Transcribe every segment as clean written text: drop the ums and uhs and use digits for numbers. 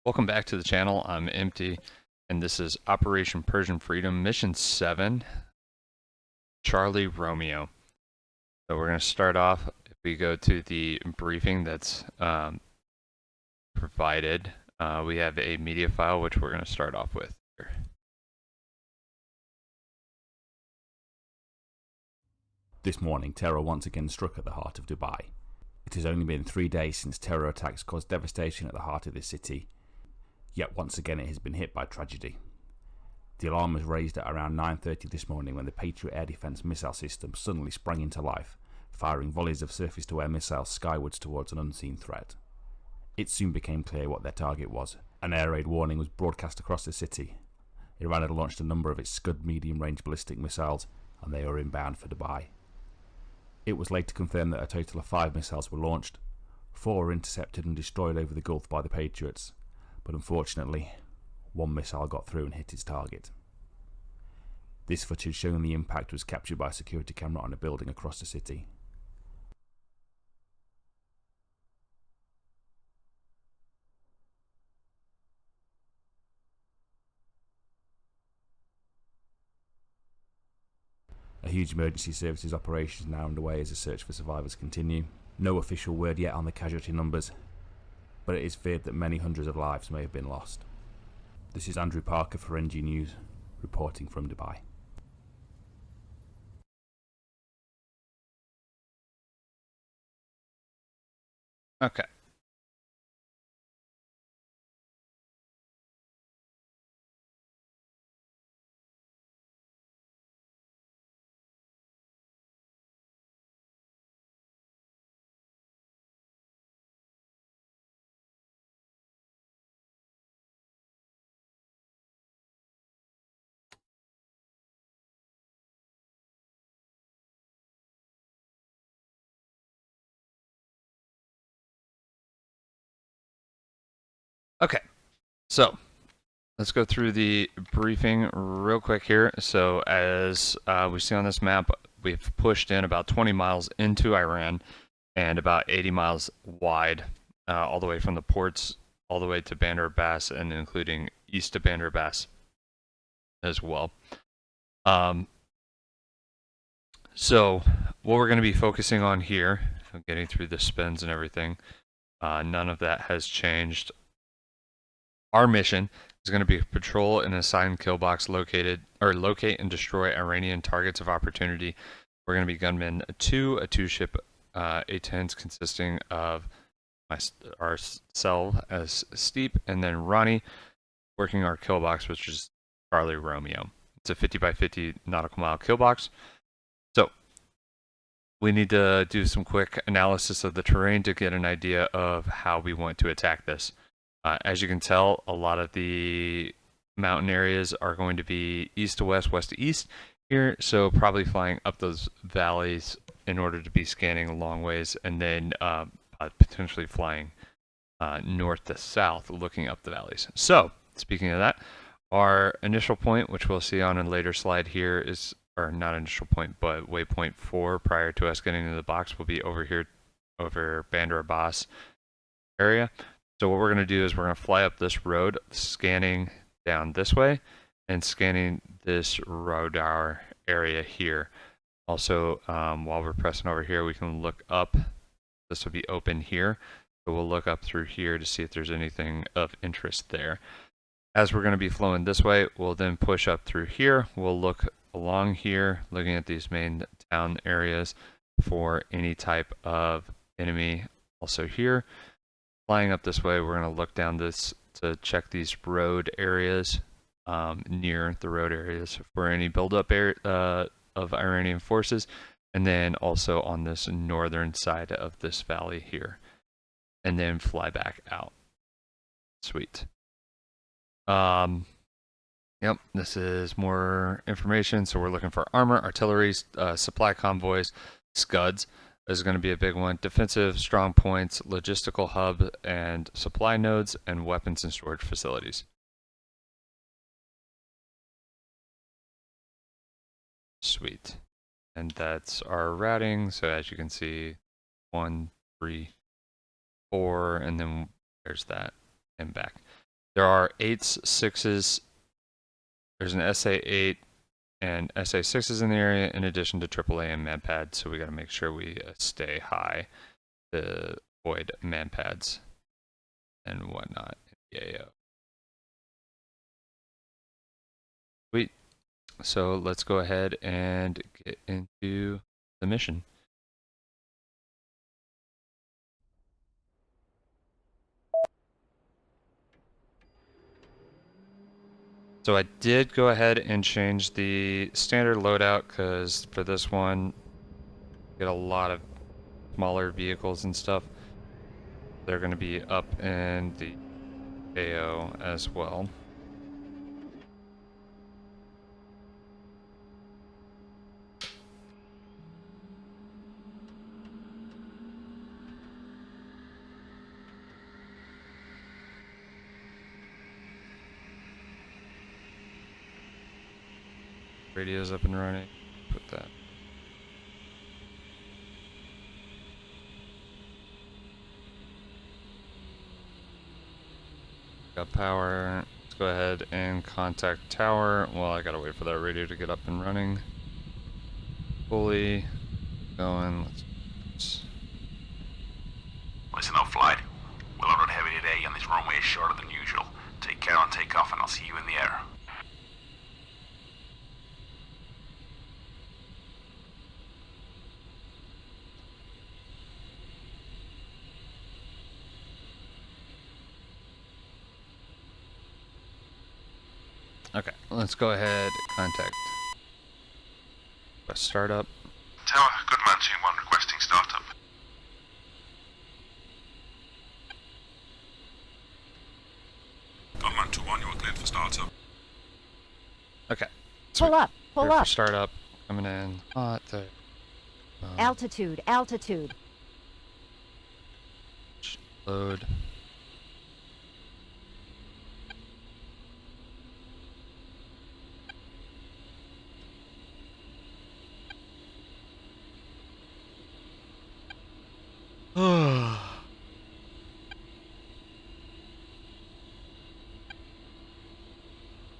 Welcome back to the channel. I'm Empty, and this is Operation Persian Freedom, Mission 7, Charlie Romeo. So we're going to start off, if we go to the briefing that's provided, we have a media file which we're going to start off with here. This morning, terror once again struck at the heart of Dubai. It has only been 3 days since terror attacks caused devastation at the heart of this city, yet once again it has been hit by tragedy. The alarm was raised at around 9:30 this morning when the Patriot air defence missile system suddenly sprang into life, firing volleys of surface-to-air missiles skywards towards an unseen threat. It soon became clear what their target was. An air raid warning was broadcast across the city. Iran had launched a number of its Scud medium-range ballistic missiles, and they were inbound for Dubai. It was later confirmed that a total of 5 missiles were launched. 4 were intercepted and destroyed over the Gulf by the Patriots, but unfortunately, 1 missile got through and hit its target. This footage showing the impact was captured by a security camera on a building across the city. A huge emergency services operation is now underway as the search for survivors continue. No official word yet on the casualty numbers, but it is feared that many hundreds of lives may have been lost. This is Andrew Parker for NG News, reporting from Dubai. Okay. Okay. So let's go through the briefing real quick here. So as we see on this map, we've pushed in about 20 miles into Iran and about 80 miles wide, all the way from the ports all the way to Bandar Abbas and including east of Bandar Abbas as well. So what we're going to be focusing on here, getting through the spins and everything, none of that has changed. Our mission is going to be patrol and assign killbox locate and destroy Iranian targets of opportunity. We're going to be Gunman 2, a 2-ship A-10s consisting of ourselves as Steep, and then Ronnie working our killbox, which is Charlie Romeo. It's a 50 by 50 nautical mile killbox. So we need to do some quick analysis of the terrain to get an idea of how we want to attack this. As you can tell, a lot of the mountain areas are going to be east to west, west to east here, so probably flying up those valleys in order to be scanning a long ways, and then potentially flying north to south, looking up the valleys. So, speaking of that, our initial point, which we'll see on a later slide here, is, or not initial point, but waypoint 4 prior to us getting into the box will be over here, over Bandar Abbas area. So what we're going to do is we're going to fly up this road, scanning down this way, and scanning this radar area here. Also, while we're pressing over here, we can look up. This will be open here. So we'll look up through here to see if there's anything of interest there. As we're going to be flowing this way, we'll then push up through here. We'll look along here, looking at these main town areas for any type of enemy. Also here. Flying up this way, we're going to look down this to check these road areas, near the road areas for any buildup of Iranian forces, and then also on this northern side of this valley here, and then fly back out. Sweet. Yep, this is more information. So we're looking for armor, artillery, supply convoys, scuds. Is going to be a big one. Defensive strong points, logistical hub and supply nodes, and weapons and storage facilities. Sweet. And that's our routing. So as you can see, 1, 3, 4, and then there's that and back. There are 8s, 6s. There's an SA8 and SA6s in the area, in addition to AAA and manpad. So we got to make sure we stay high to avoid manpads and whatnot in the AO. Sweet. So let's go ahead and get into the mission. So I did go ahead and change the standard loadout because for this one, get a lot of smaller vehicles and stuff. They're going to be up in the AO as well. Radio's up and running. Put that. Got power. Let's go ahead and contact tower. Well, I gotta wait for that radio to get up and running. Fully going. Listen up, flight. We'll load heavy today and this runway is shorter than usual. Take care on takeoff and I'll see you in the air. Okay, let's go ahead. Contact. Startup. Tower, Gunman 2-1 requesting startup. Gunman 2-1, you are cleared for startup. Okay. Pull up, pull Clear up. for startup. Coming in hot. There. Altitude, altitude. Load.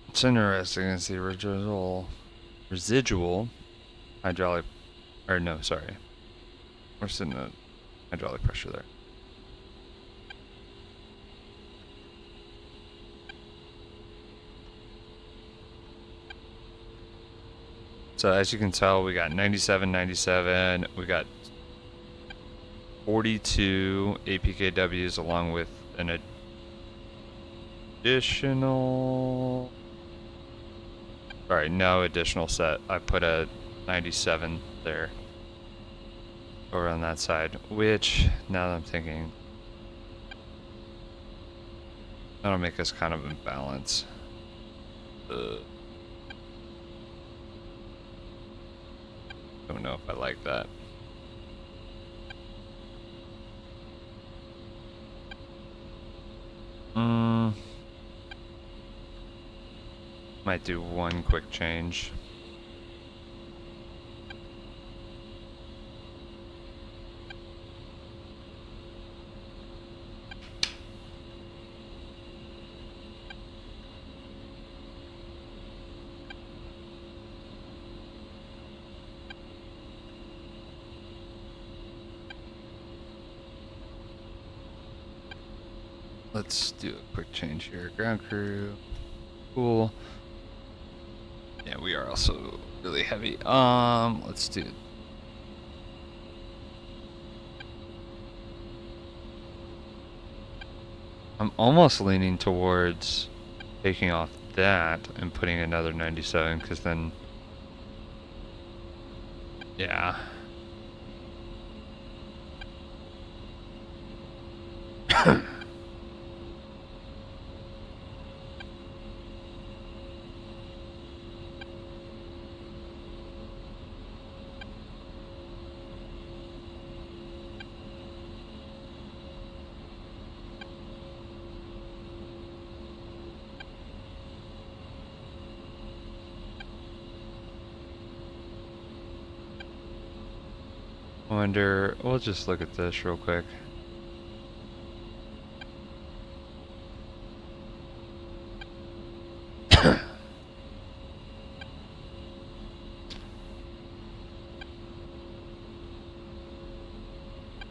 It's interesting. It's the residual hydraulic, or no, sorry. We're sitting at hydraulic pressure there. So as you can tell, we got 97, 97. We got 42 APKWs along with an additional. Sorry, no additional set. I put a 97 there over on that side, which now that I'm thinking, that'll make us kind of in balance. Don't know if I like that. Might do one quick change. Let's do a quick change here. Ground crew. Cool. Yeah, we are also really heavy. Let's do. I'm almost leaning towards taking off that and putting another 97, because then, yeah. Wonder, we'll just look at this real quick.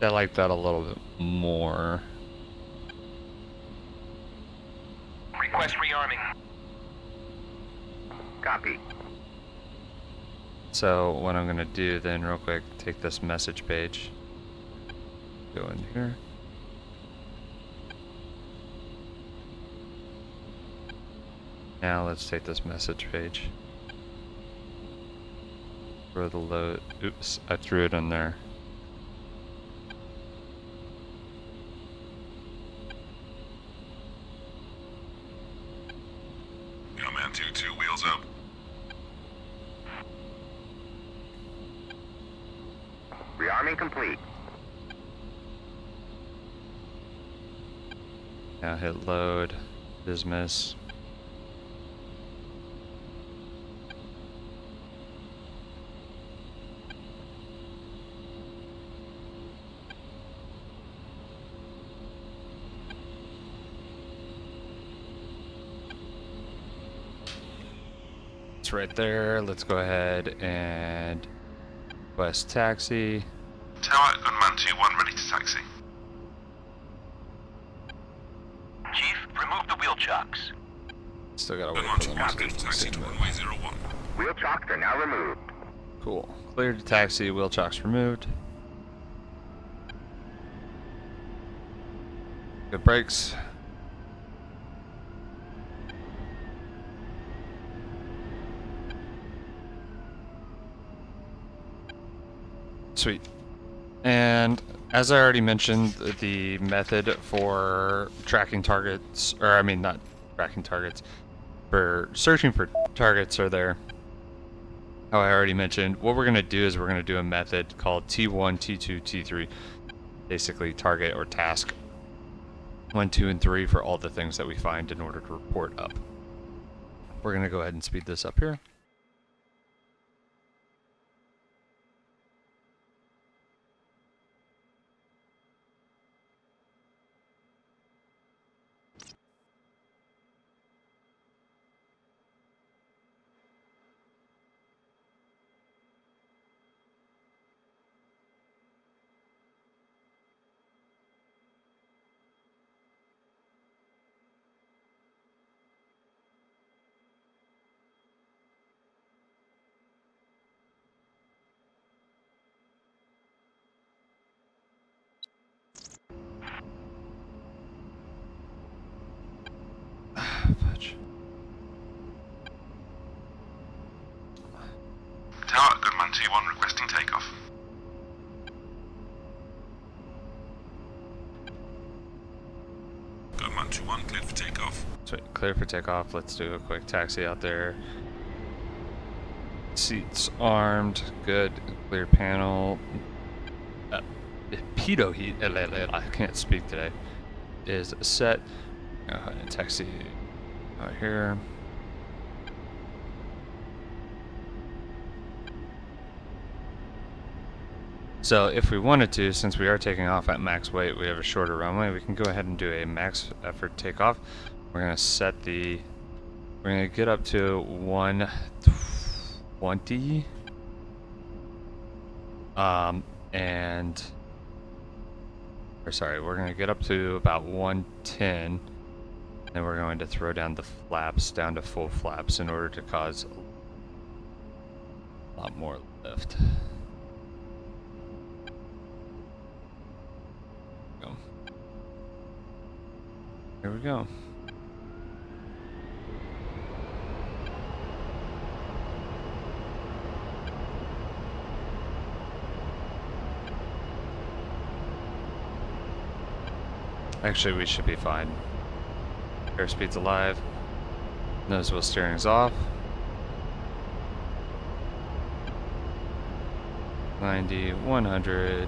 I like that a little bit more. Request rearming. Copy. So what I'm gonna do then real quick, take this message page, go in here. Now let's take this message page. Throw the load. Oops, I threw it in there. Gunman 2-2, wheels up. Rearming complete. Now hit load, dismiss. It's right there. Let's go ahead and request taxi. Tower, Gunman 2-1, ready to taxi. Chief, remove the wheel chocks. Still gotta wait Gunman for them 2-1, to clear to taxi to runway 01. Wheel chocks are now removed. Cool. Cleared to taxi, wheel chocks removed. Good brakes. Sweet. And as I already mentioned, the method for tracking targets, or I mean not tracking targets, for searching for targets are there. How I already mentioned, what we're going to do is we're going to do a method called T1, T2, T3. Basically target or task 1, 2, and 3 for all the things that we find in order to report up. We're going to go ahead and speed this up here. Fudge. Tower, Gunman 2-1, requesting takeoff. Gunman 2-1, cleared for takeoff. Sweet. Clear for takeoff. Let's do a quick taxi out there. Seats armed. Good. Clear panel. Pedo heat. I can't speak today. Is set. Go ahead and taxi out here. So if we wanted to, since we are taking off at max weight, we have a shorter runway, we can go ahead and do a max effort takeoff. We're going to set the, we're going to get up to 120. We're going to get up to about 110. And we're going to throw down the flaps down to full flaps in order to cause a lot more lift. Here we go. Actually, we should be fine. Airspeed's alive. Nose wheel steering's off. 90, 100,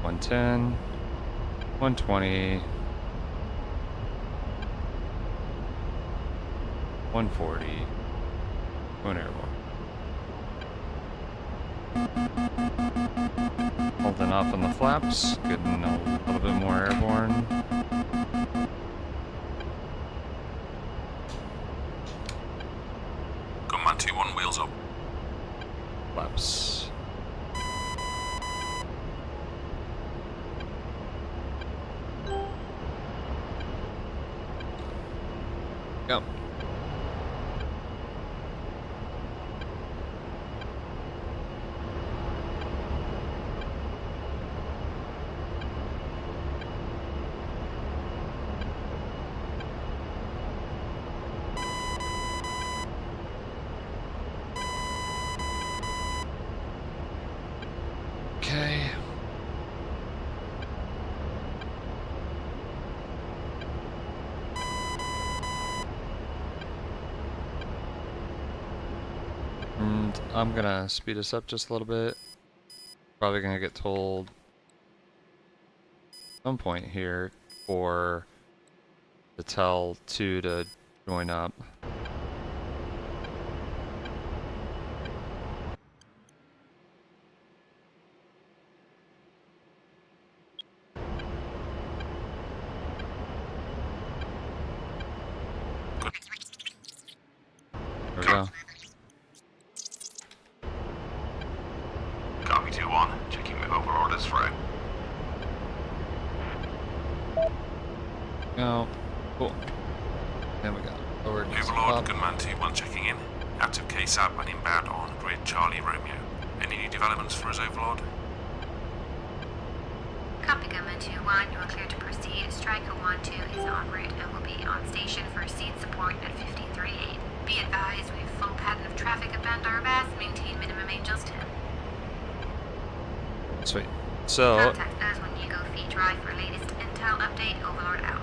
110, 120, 140, going airborne. Holding off on the flaps, getting a little bit more airborne. Gunman 2-1, wheels up. Flaps. Go. Okay. And I'm gonna speed us up just a little bit. Probably gonna get told at some point here for to tell 2 to join up. There we go. Copy 2-1. Checking with overlord is through. Go. Cool. Then we got forward. Overlord, Gunman 2-1 checking in. Active Khasab and inbound on grid Charlie Romeo. Any new developments for us, Overlord? Copy Gunman 2-1, you are clear to proceed. Striker 1-2 is en route and will be on station for seed support at 1538. Be advised, we have full pattern of traffic at Bandar Abbas. Maintain minimum Angels 10. Sweet. So, Contact us when you go feed drive for latest intel update. Overlord out.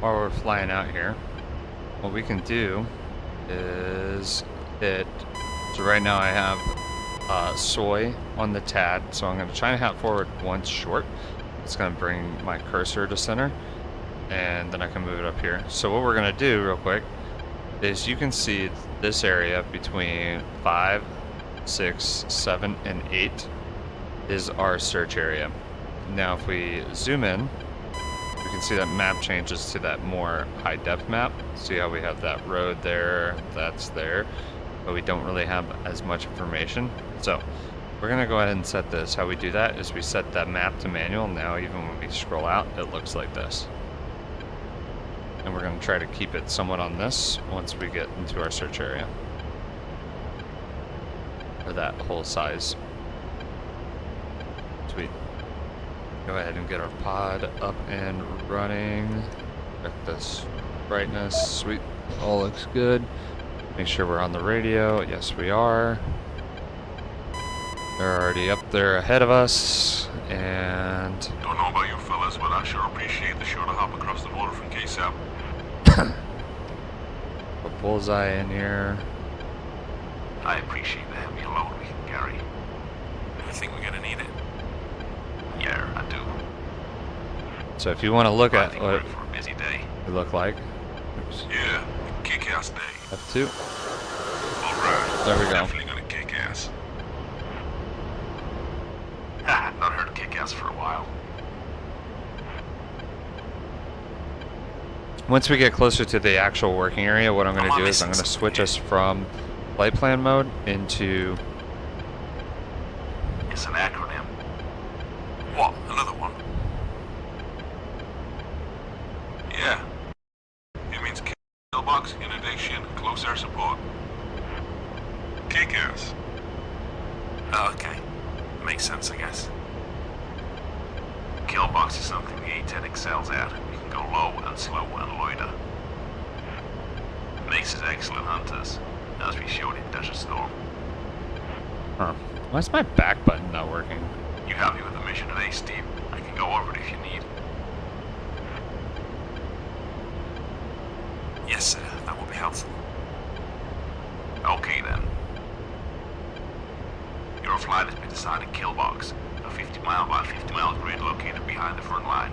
while we're flying out here, what we can do is hit. So right now I have soy on the TAD, so I'm going to try and have forward once short. It's going to bring my cursor to center, and then I can move it up here. So what we're going to do real quick is you can see this area between 5, 6, 7, and 8 is our search area. Now if we zoom in, you can see that map changes to that more high depth map. See how we have that road there, that's there, but we don't really have as much information. So we're gonna go ahead and set this. How we do that is we set that map to manual. Now even when we scroll out, it looks like this. And we're gonna try to keep it somewhat on this once we get into our search area. Or that whole size. Sweet. Go ahead and get our pod up and running. Check this brightness. Sweet. All looks good. Make sure we're on the radio. Yes, we are. They're already up there ahead of us. And Don't know about you fellas, but I sure appreciate the shorter hop across the border from Khasab. a bullseye in here. I appreciate the heavy load we can carry. I think we're gonna need it. Yeah, I do. So if you want to look I at think we're what in for a busy day. we look like. Oops. Yeah, kick-ass day. F2. Alright. There we go. Definitely gonna kick ass. Ha, not heard kick ass for a while. Once we get closer to the actual working area, what I'm going Am I to do is I'm missing going to switch something us from flight plan mode into... It's an acronym. What? Another one? Yeah. It means killbox, inundation, close air support. Kick ass. Oh, okay. Makes sense, I guess. Killbox is something the A-10 excels at. We can go low and slow and loiter. Makes us excellent hunters, as we showed in Desert Storm. Huh. Why is my back button not working? You happy with the mission today, Steve? I can go over it if you need. Yes, sir. That will be helpful. Okay, then. Your flight has been assigned a killbox, a 50-mile by 50-mile grid located behind the front line.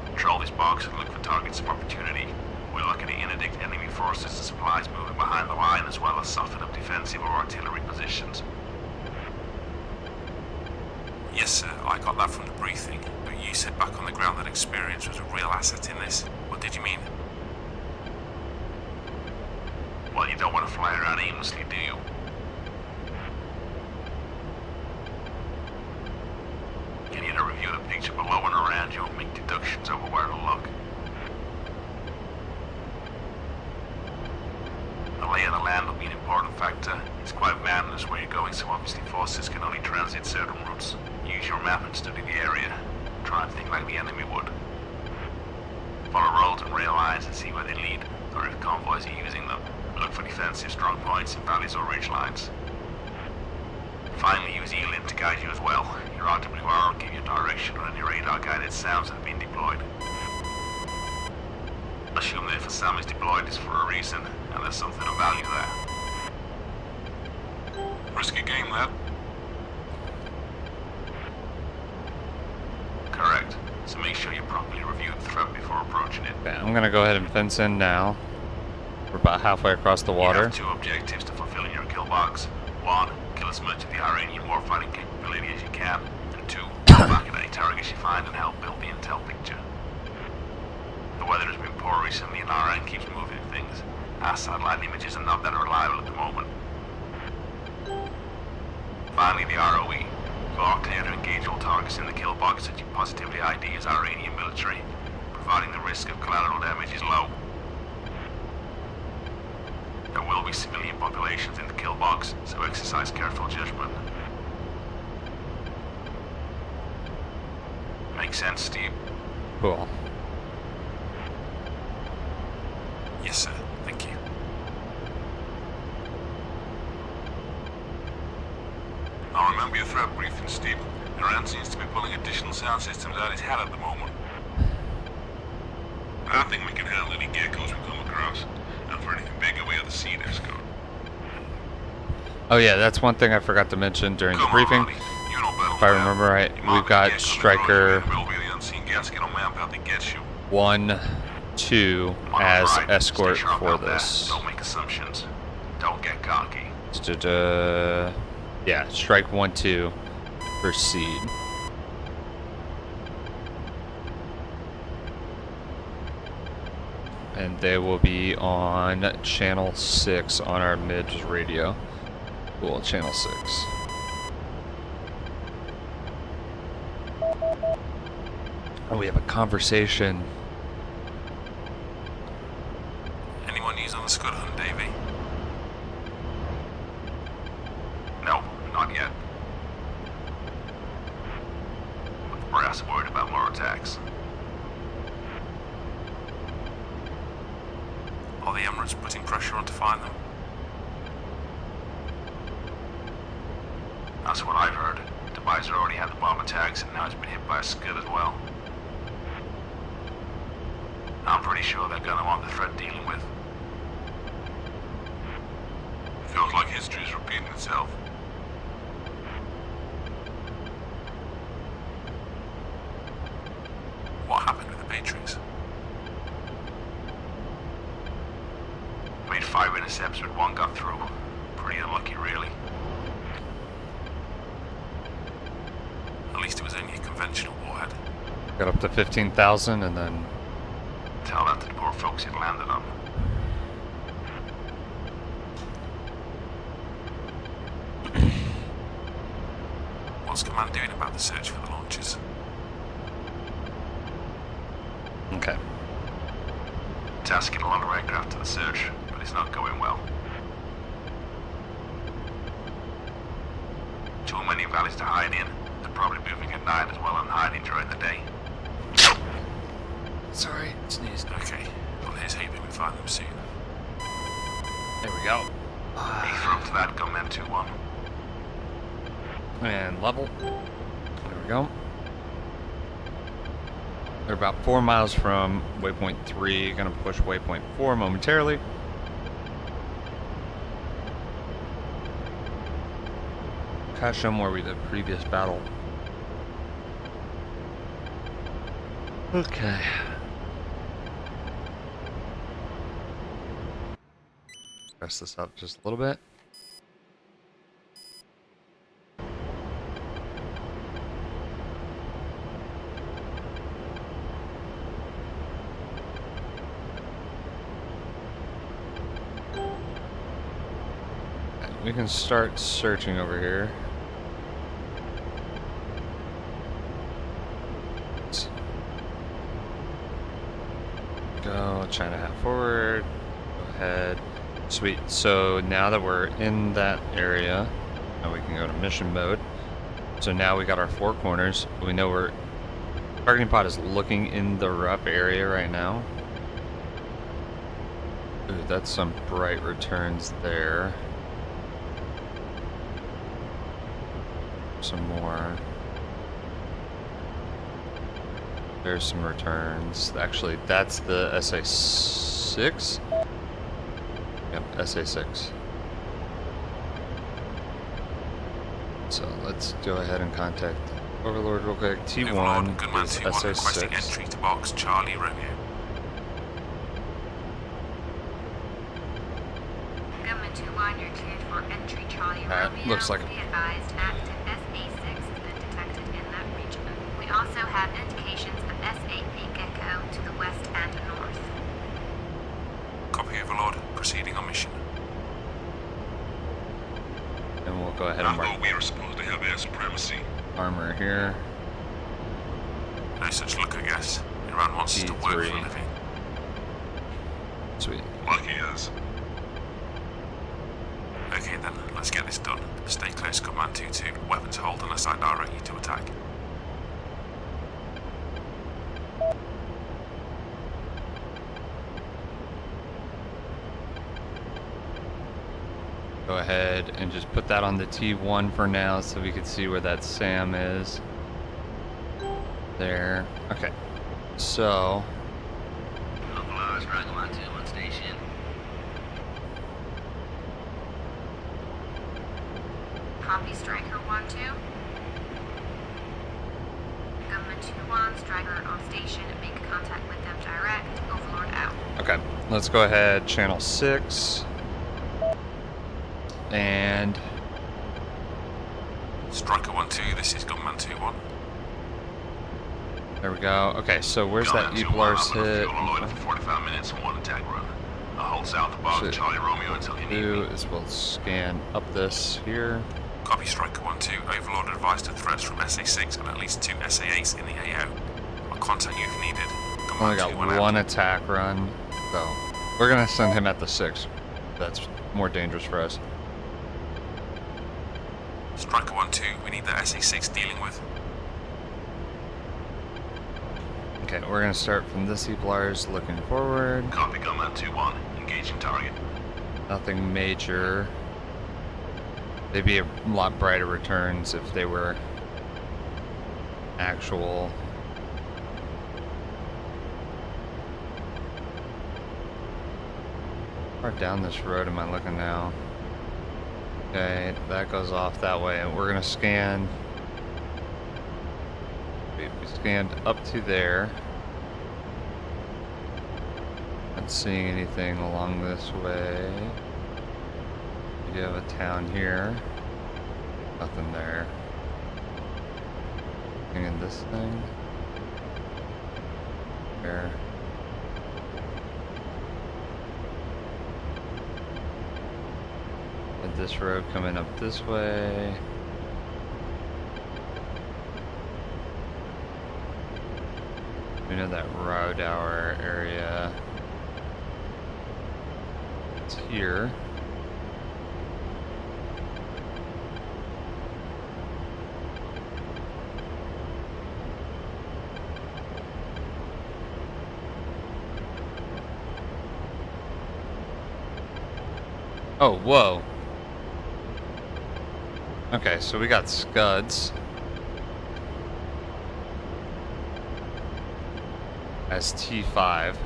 Control this box and look for targets of opportunity. We're looking to interdict enemy forces and supplies moving behind the line, as well as soften up defensive or artillery positions. Yes, sir. I got that from the briefing, but you said back on the ground that experience was a real asset in this. What did you mean? Well, you don't want to fly around aimlessly, do you? You need to review the picture below and around you and make deductions over where to look. be an important factor. It's quite mountainous where you're going, so obviously forces can only transit certain routes. Use your map and study the area. Try and think like the enemy would. Follow roads and rail lines and see where they lead, or if convoys are using them. Look for defensive strong points in valleys or ridge lines. Finally, use E-Link to guide you as well. Your RWR will give you direction on any radar-guided sounds that have been deployed. Assume that if a SAM is deployed, it's for a reason, and there's something of value there. Risky game, lad. Correct. So make sure you properly review the threat before approaching it. Okay, I'm gonna go ahead and fence in now. We're about halfway across the You water. have two objectives to fulfill in your kill box. One, kill as much of the Iranian warfighting capability as you can. And two, fall back at any targets you find and help build the intel picture. The weather has been poor recently and our end keeps moving things. Our satellite images are not that reliable at the moment. Finally, the ROE. You are clear to engage all targets in the kill box that you positively ID as Iranian military, providing the risk of collateral damage is low. There will be civilian populations in the kill box, so exercise careful judgment. Makes sense, Steve? Cool. Yes, sir. Thank you. I'll remember your threat briefing, Steve. Iran seems to be pulling additional sound systems out its hat at the moment. I think we can handle any geckos we come across. And for anything bigger, we have the seed escort. Oh yeah, that's one thing I forgot to mention during the Come on, briefing. Ronnie. You know better If I than that. remember right, You might we've be got gecko Striker control, and we'll be the unseen gasket on map out to get you. 1, 2 Mono's as right. escort Stay sharp for out there. this. Don't make assumptions. Don't get cocky. Yeah, strike 1, 2 for seed. And they will be on channel 6 on our MIDS radio. Cool, channel 6. Oh, we have a conversation. Anyone news on the Scud hunt, Davy? No, not yet. But the brass are worried about more attacks. Are the Emirates putting pressure on to find them? That's what I've heard. Dubai's already had the bomb attacks and now it's been hit by a Scud as well. I'm pretty sure they're gonna want the threat dealing with. Feels like history is repeating itself. What happened with the Patriots? Made 5 intercepts, but 1 got through. Pretty unlucky, really. At least it was only a conventional warhead. Got up to 15,000 and then Tell that to the poor folks it landed on. What's Command doing about the search for the launches? okay. Tasking a lot of aircraft to the search, but it's not going well. Too many valleys to hide in. They're probably moving at night as well and hiding during the day. Sorry, sneezed. Okay, well here's hoping we find them soon. There we go. Throw to that Gunman 2-1. And level. There we go. They're about 4 miles from waypoint 3. Gonna push waypoint 4 momentarily. Khasab, where we did the previous battle. Okay. Press this up just a little bit. We can start searching over here. Let's go China half forward. Go ahead. Sweet. So now that we're in that area, now we can go to mission mode. So now we got our 4 corners. We know we're targeting pod is looking in the rough area right now. Ooh, that's some bright returns there. Some more. There's some returns. Actually, that's the SA6. Yep, SA6. So let's go ahead and contact Overlord real quick. T1 Overlord, Gunman is 2-1 requesting SA6. entry to box Charlie Romeo. Gunman 2-1, you're cleared for entry, Charlie That Romeo. looks like a- Be advised, active SA6 has been detected in that region. We also have indications of SA8 Gecko to the west and north. Copy, Overlord. Proceeding on mission. And we'll go ahead and mark we are supposed to have air supremacy. armor here. No such luck, I guess. Iran wants us to work for a T3. living. Sweet. Lucky is. Okay then, let's get this done. Stay close, Gunman 2-2. Weapons hold unless I direct you to attack. Go ahead and just put that on the T1 for now so we can see where that SAM is. There. Okay. So, Striker 1-2 on station. Copy, Striker 1-2. Gunman 2-1, Striker on station. Make contact with them direct. Overlord out. okay. Let's go ahead, channel 6. And Striker 1-2, this is Gunman 2-1. there we go. Okay, so where's that E-Polaris hit? Fuel unloaded for 45 minutes and 1 attack run. I'll hold south of box Shit. Charlie Romeo until you need Do me. is we'll scan up this here. Copy, Striker 1-2. Overlord advised of threats from SA6 and at least 2 SA8s in the AO. I'll contact you if needed. Gunman Only got 2-1 out. one attack run, so we're gonna send him at the 6. That's more dangerous for us. Striker 1-2, we need the SA6 dealing with. Okay, we're gonna start from this E-Polaris looking forward. Copy, Gunman 2-1. Engaging target. Nothing major. They'd be a lot brighter returns if they were actual. How far down this road am I looking now? Okay, that goes off that way, and we're gonna scan. We scanned up to there. Not seeing anything along this way. We do have a town here. Nothing there. Anything in this thing? There. And this road coming up this way. We know that road hour area. It's here. Oh, whoa. Okay, so we got scuds. As T5.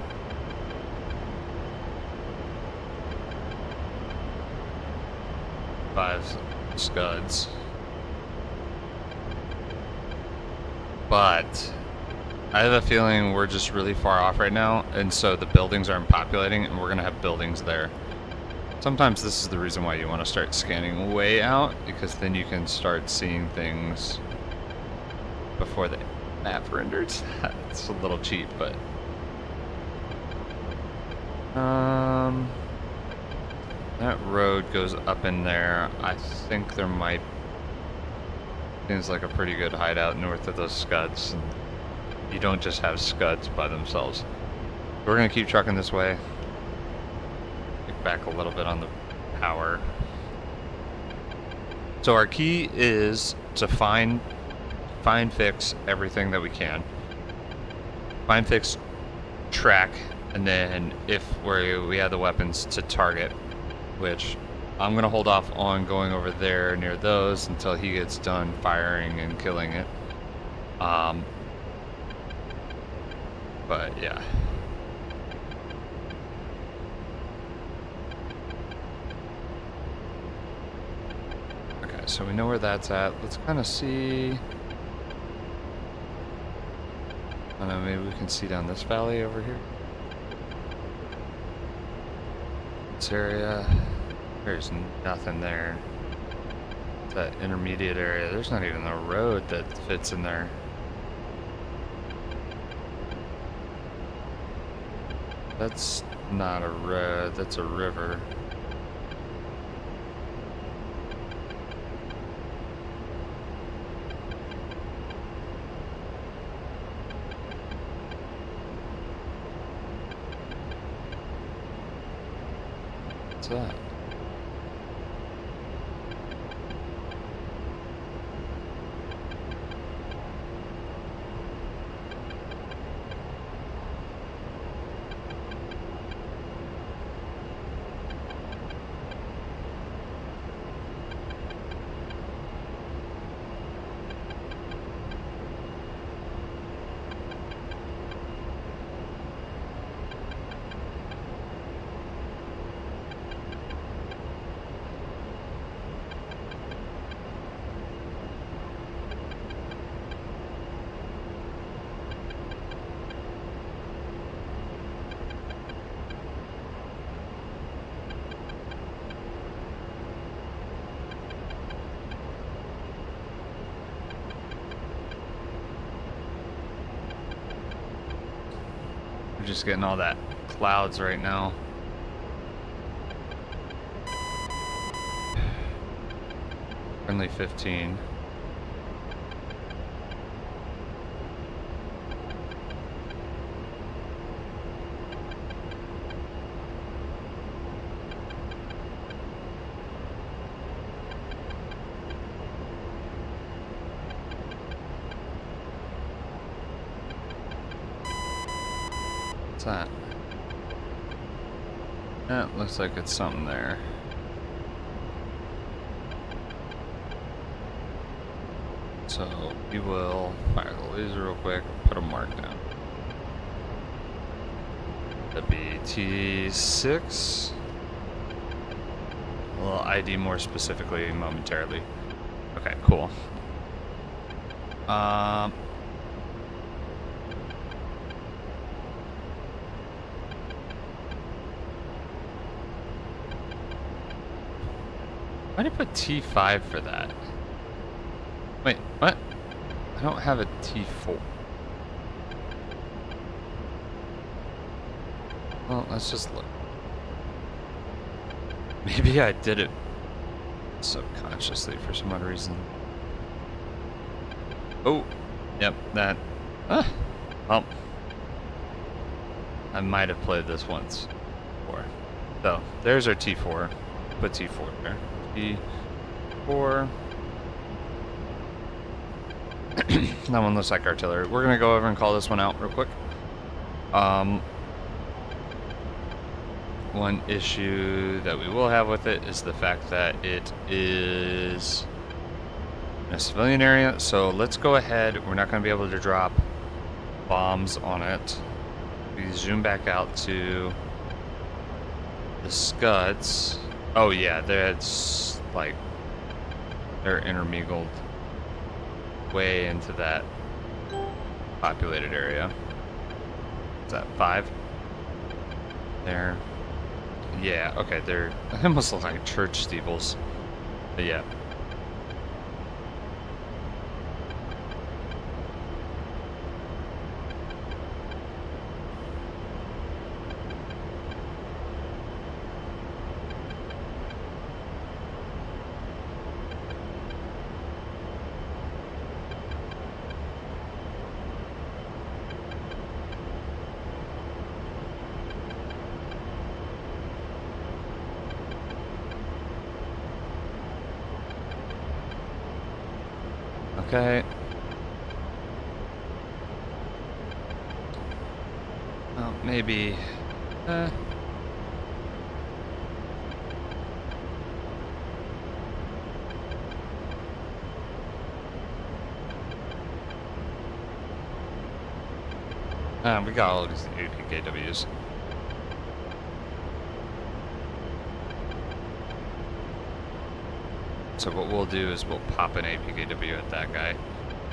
Five scuds. But I have a feeling we're just really far off right now, and so the buildings aren't populating, and we're gonna have buildings there. Sometimes this is the reason why you want to start scanning way out, because then you can start seeing things before the map renders. It's a little cheap, but that road goes up in there. I think there might seems like a pretty good hideout north of those scuds. You don't just have scuds by themselves. We're gonna keep trucking this way. back a little bit on the power. So our key is to find fix everything that we can. Find, fix, track, and then if we have the weapons to target, which I'm going to hold off on going over there near those until he gets done firing and killing it. But yeah. Okay, so we know where that's at. Let's kind of see. I don't know, maybe we can see down this valley over here. This area. There's nothing there. It's that intermediate area. There's not even a road that fits in there. That's not a road, that's a river. What's that? Just getting all that clouds right now. Friendly 15. That? Yeah, looks like it's something there. So we will fire the laser real quick, put a mark down. That'd be T6. We'll ID more specifically momentarily. Okay, cool. Why did I put T5 for that? Wait, what? I don't have a T4. Well, let's just look. Maybe I did it subconsciously for some odd reason. Oh, yep, that. Well, I might have played this once before. So, there's our T4. Put T4 there. T4. That one looks like artillery. We're gonna go over and call this one out real quick. One issue that we will have with it is the fact that it is in a civilian area. So let's go ahead. We're not gonna be able to drop bombs on it. We zoom back out to the scuds. Oh yeah, that's like they're intermingled way into that populated area. Is that 5? There. Yeah, okay, they're they almost look like church steeples. But yeah. Okay. Well, maybe. We got all these APKWs. So what we'll do is we'll pop an APKW at that guy.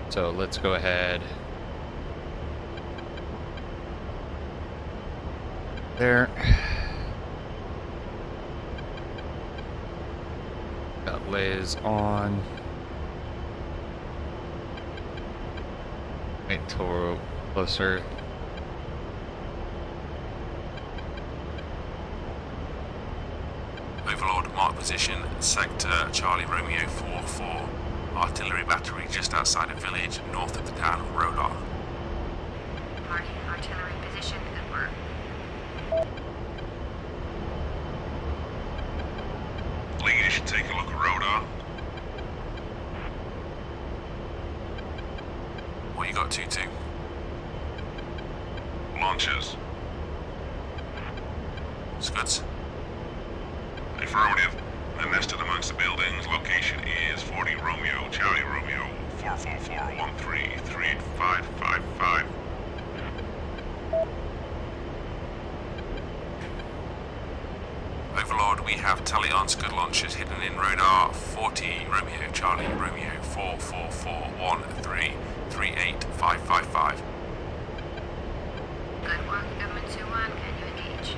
So let's go ahead. There. Got lays on. Wait until we're closer. Overlord, mark position, sector Charlie Romeo 4-4. Artillery battery just outside a village, north of the town of Rodar. Marking artillery position. Good work. Lee, you should take a look at Rodar. What you got, 2-2? Launchers. Scuds. Affirmative. They're nested amongst the buildings. Location is 40 Romeo, Charlie Romeo, 44413385555. Overlord, we have Talion Scud launchers hidden in radar 40 Romeo, Charlie Romeo, 44413385555. Good work, Gunman 2-1. Can you engage?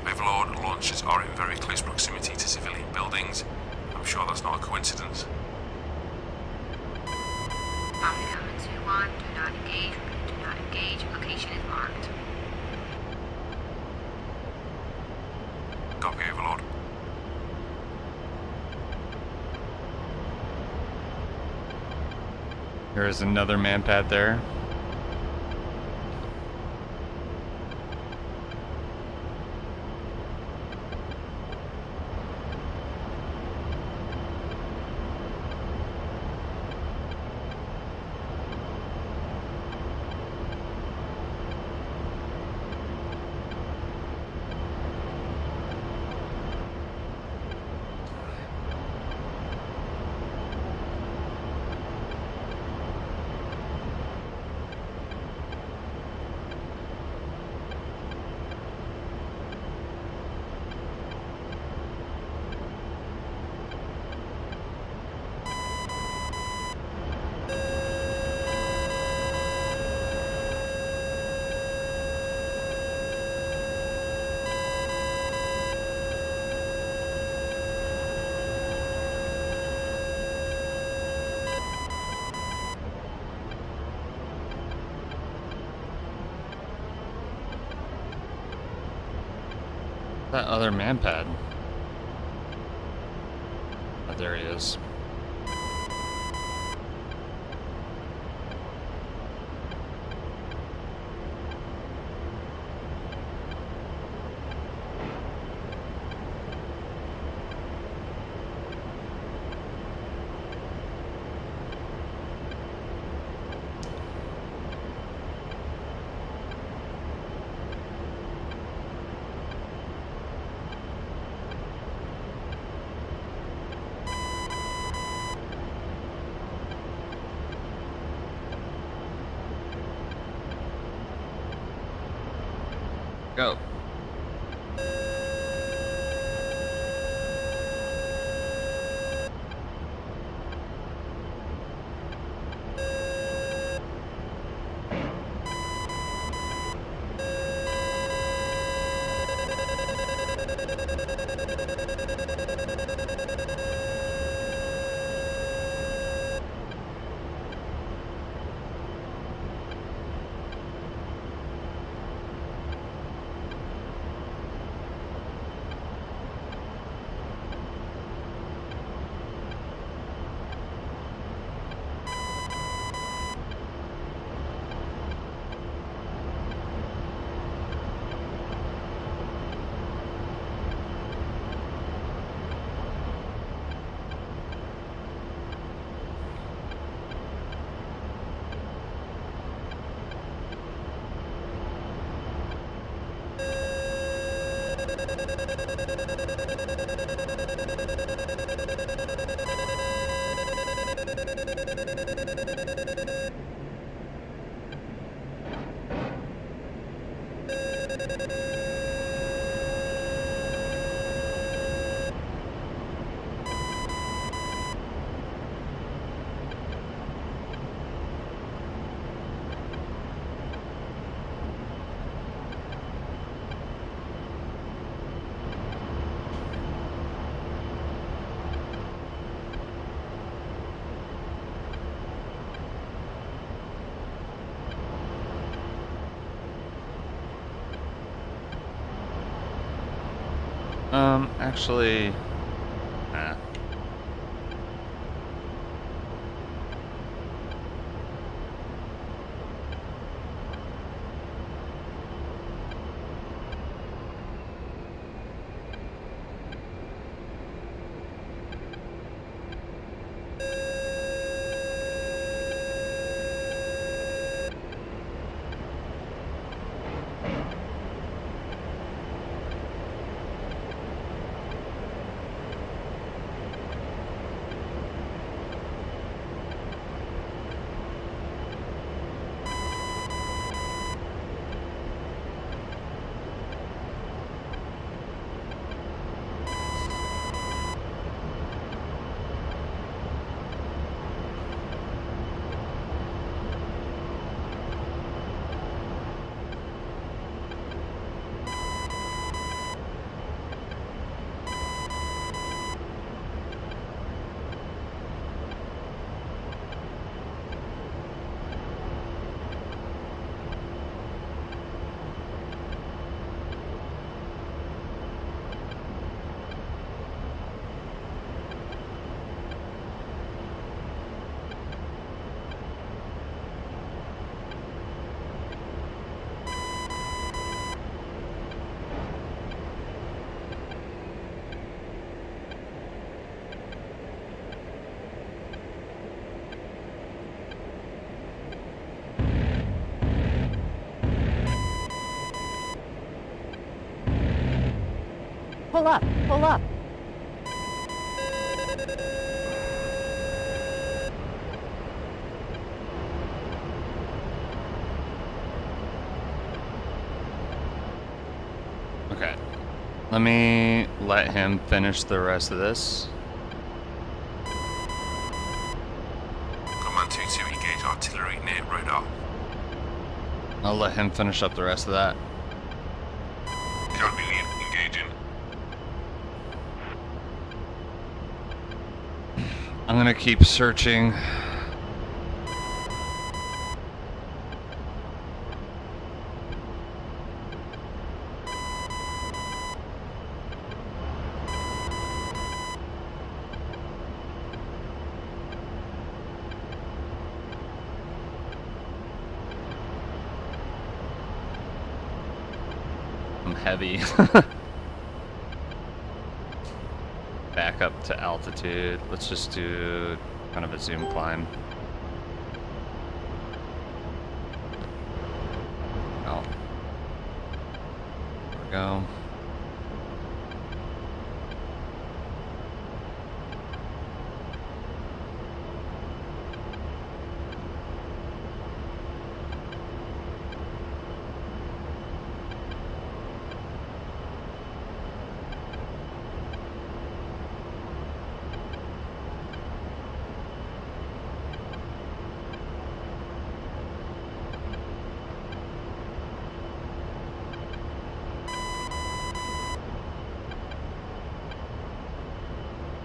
Overlord, launchers are in very close proximity to civilian buildings. I'm sure that's not a coincidence. Copy, Gunman 2-1. Do not engage. Repeat, do not engage. Location is marked. Copy, Overlord. There is another man pad there. That other man pad. Oh, there he is. Go. Actually, Pull up, pull up. okay. Let me let him finish the rest of this. Gunman 2-2, engage artillery near radar. I'll let him finish up the rest of that. Copy lead, engaging. I'm gonna keep searching. I'm heavy. Back up to altitude. Let's just do kind of a zoom climb. Oh. There we go.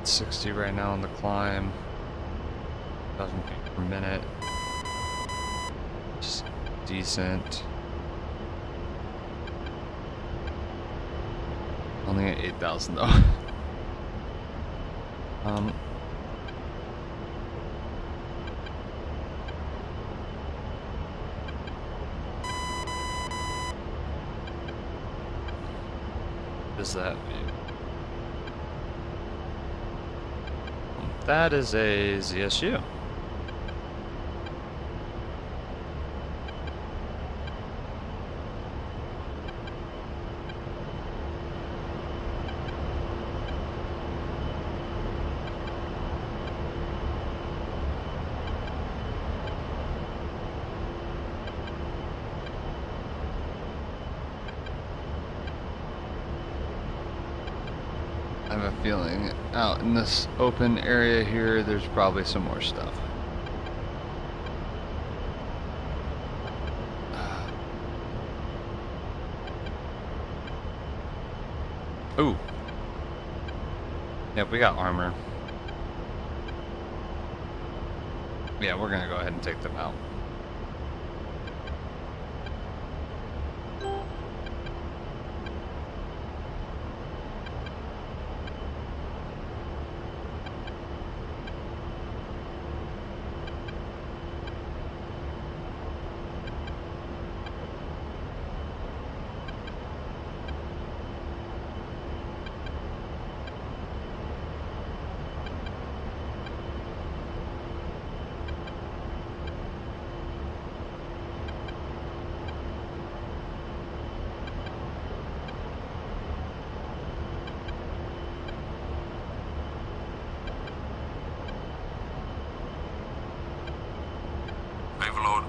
It's 60 right now on the climb. 1,000 feet per minute. Just decent. Only at 8,000 though. Is that view? That is a ZSU. I have a feeling out in this open area here, there's probably some more stuff. Ooh. Yep, we got armor. Yeah, we're gonna go ahead and take them out.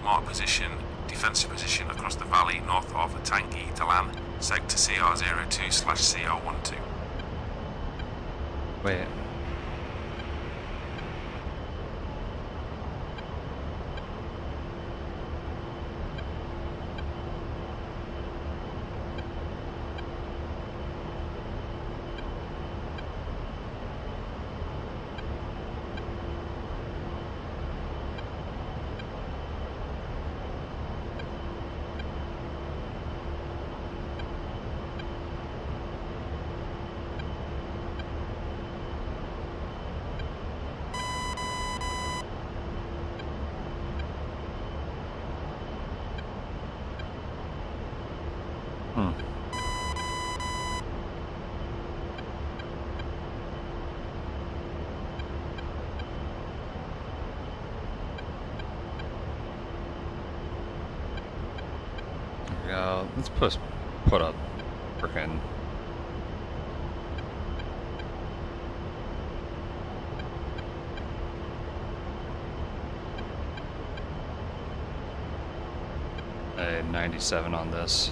Mark position, defensive position across the valley north of Tangi Talan, sector CR02/CR12. Wait. Let's put up frickin' a 97 on this.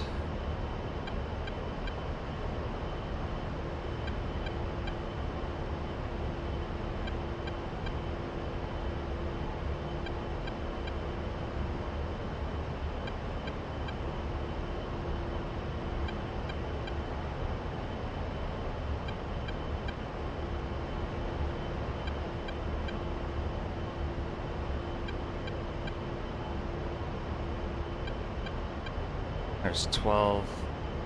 There's 12,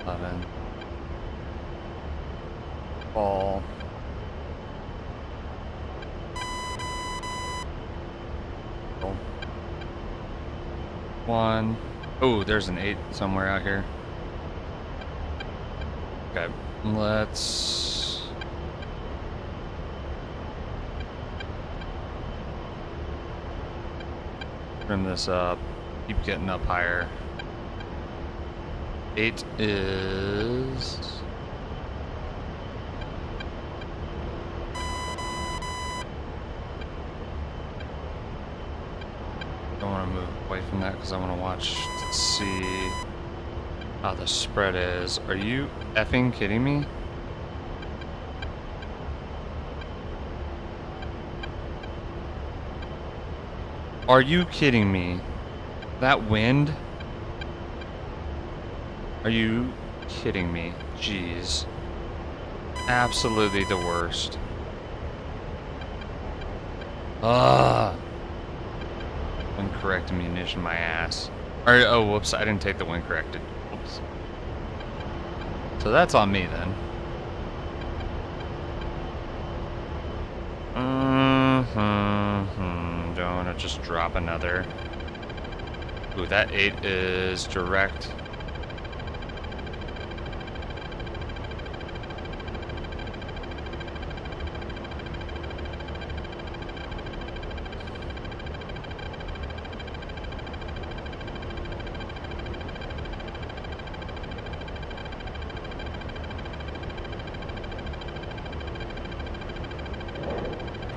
11, ball, one. Oh, there's an 8 somewhere out here. Okay, let's trim this up, keep getting up higher. 8 is... I don't want to move away from that because I want to watch to see how the spread is. Are you effing kidding me? Are you kidding me? That wind? Are you kidding me? Jeez. Absolutely the worst. Ugh. Incorrect ammunition, my ass. Or, oh, whoops, I didn't take the wind corrected. Oops. So that's on me then. Don't want to just drop another. Ooh, that 8 is direct.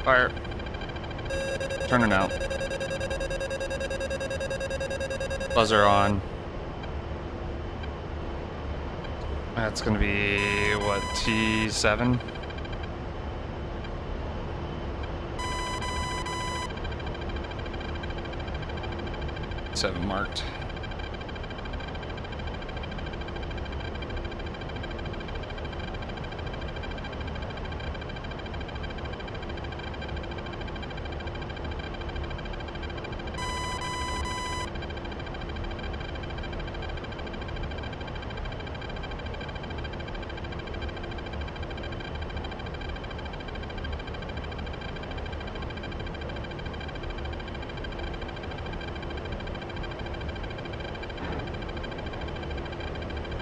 Fire. Turning out. Buzzer on. That's gonna be, what, T7? T7 marked.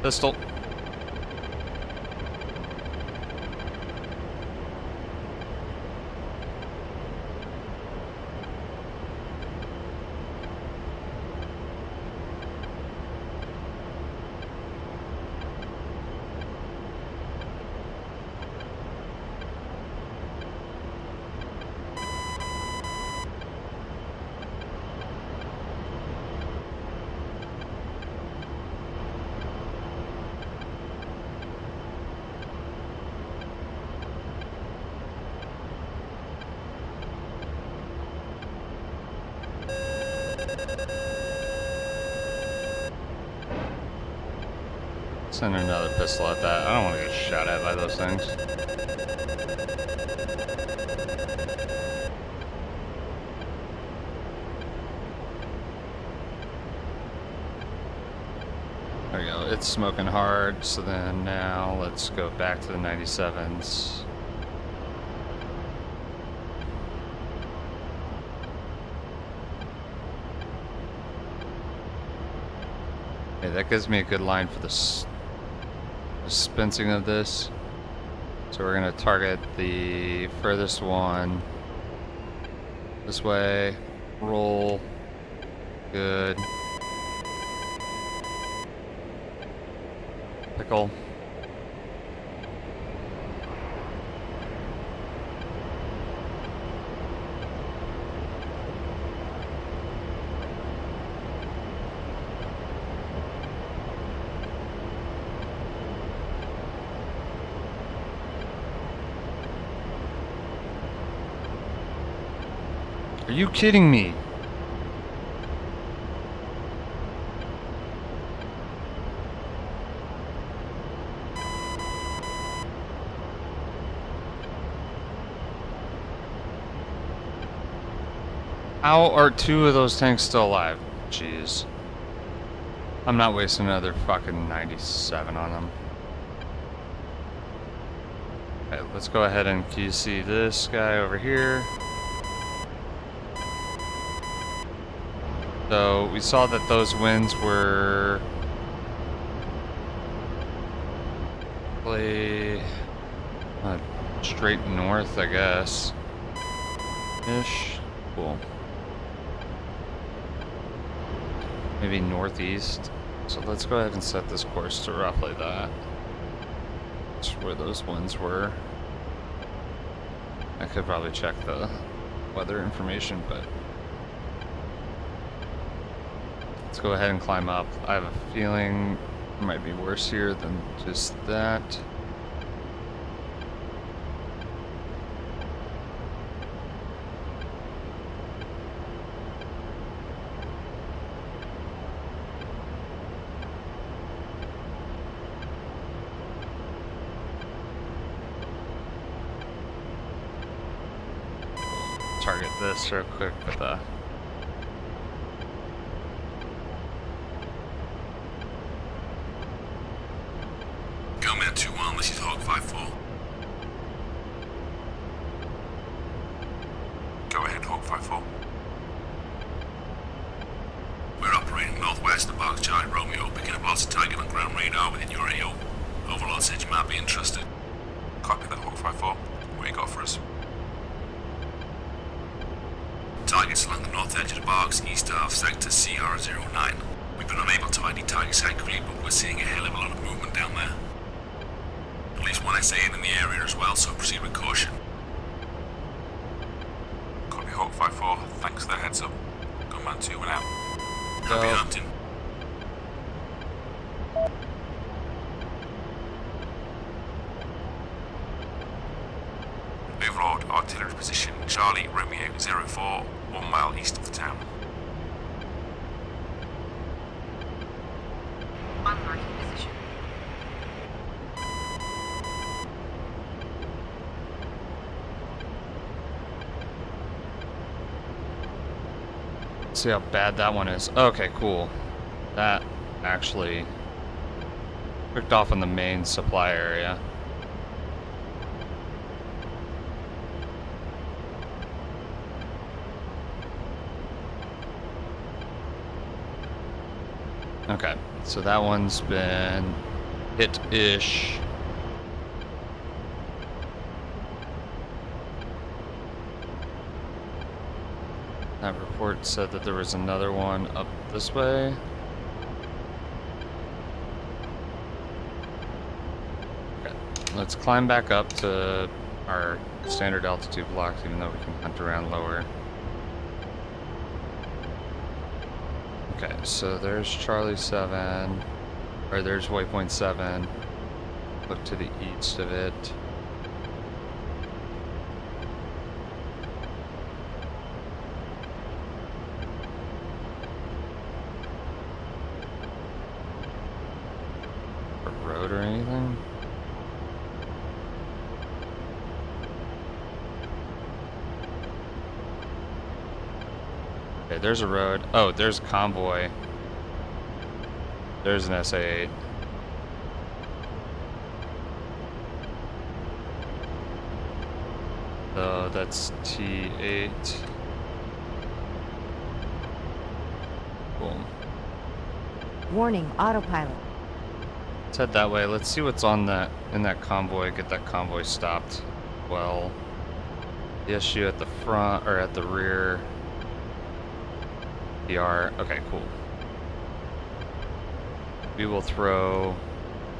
Pistol. Send another pistol at that. I don't want to get shot at by those things. There we go. It's smoking hard. So then now let's go back to the 97s. Okay, that gives me a good line for the dispensing of this. So we're gonna target the furthest one this way. Roll. Good. Pickle. Are you kidding me? How are two of those tanks still alive? Jeez. I'm not wasting another fucking 97 on them. Okay, let's go ahead and QC this guy over here. So we saw that those winds were probably straight north, I guess. Ish. Cool. Maybe northeast. So let's go ahead and set this course to roughly that. That's where those winds were. I could probably check the weather information, but let's go ahead and climb up. I have a feeling it might be worse here than just that. Target this real quick with a Gunman 2-1, this is Hawk 5-4. Go ahead, Hawk 5-4. We're operating northwest of Box Charlie Romeo, picking up lots of target on ground radar within your AO. Overlord said you might be interested. Copy that, Hawk 5-4. What you got for us? Targets along the north edge of the box, east of sector CR09. We've been unable to ID targets accurately, but we're seeing a hell of a lot of movement down there. At least one SA in the area as well, so proceed with caution. Copy Hawk 5-4, thanks for the heads up. Gunman 2 and out. Happy hunting. Overlord, artillery position, Charlie, Romeo 04, 1 mile east of the town. On marking position. see how bad that one is. Okay, cool. That actually picked off in the main supply area. Okay, so that one's been hit-ish. That report said that there was another one up this way. Okay, let's climb back up to our standard altitude blocks, even though we can hunt around lower. Okay, so there's Charlie 7, or there's waypoint 7. Look to the east of it. anything? Okay, there's a road. Oh, there's a convoy. There's an SA-8. So that's T8. Boom. Warning, autopilot. Let's head that way. Let's see what's on that in that convoy. Get that convoy stopped. Well, the SU at the front or at the rear. PR. Okay, cool. We will throw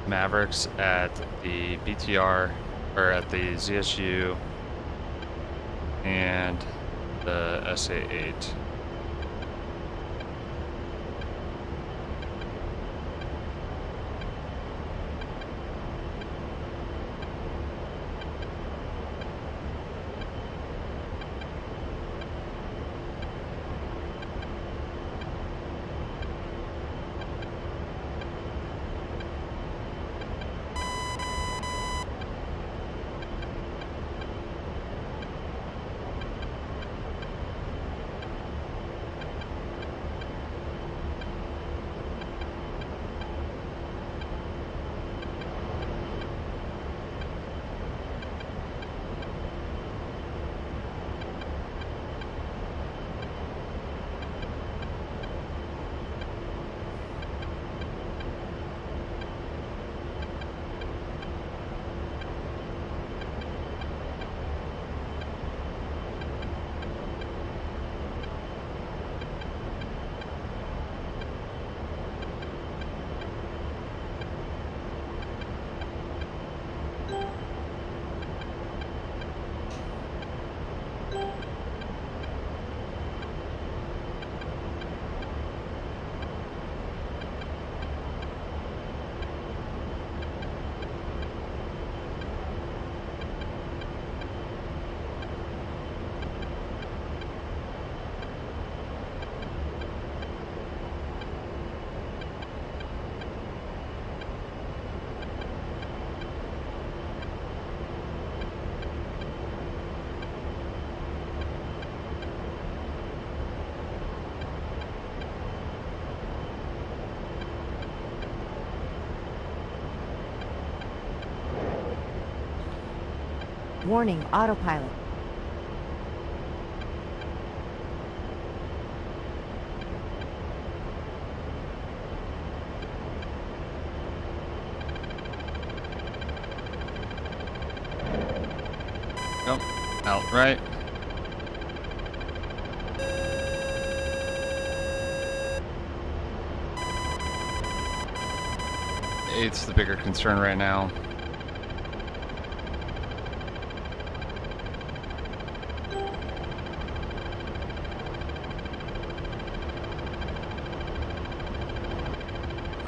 Mavericks at the BTR or at the ZSU and the SA-8. Warning, autopilot. Nope. Out right. It's the bigger concern right now.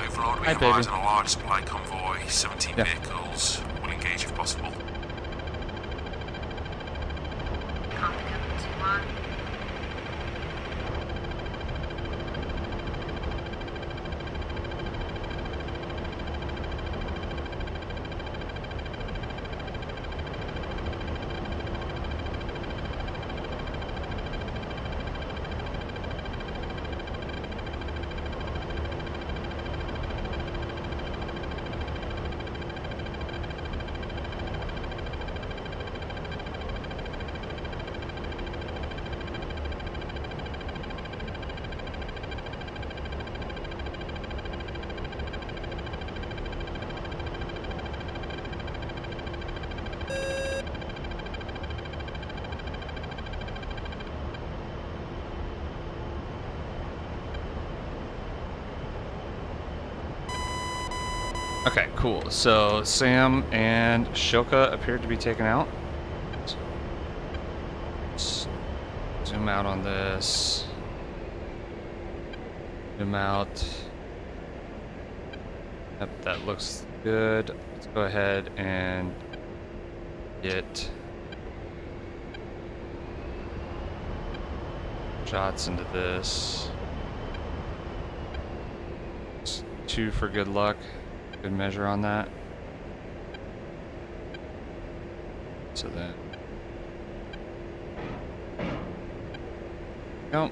Overlord, we Hi, have baby. eyes on a large supply convoy, 17 Yeah. vehicles. We'll engage if possible. Copy, code 2-1. Okay, cool. So Sam and Shoka appeared to be taken out. Let's zoom out on this. Zoom out. Yep, that looks good. Let's go ahead and get shots into this. Just 2 for good luck. Good measure on that. So then. Nope.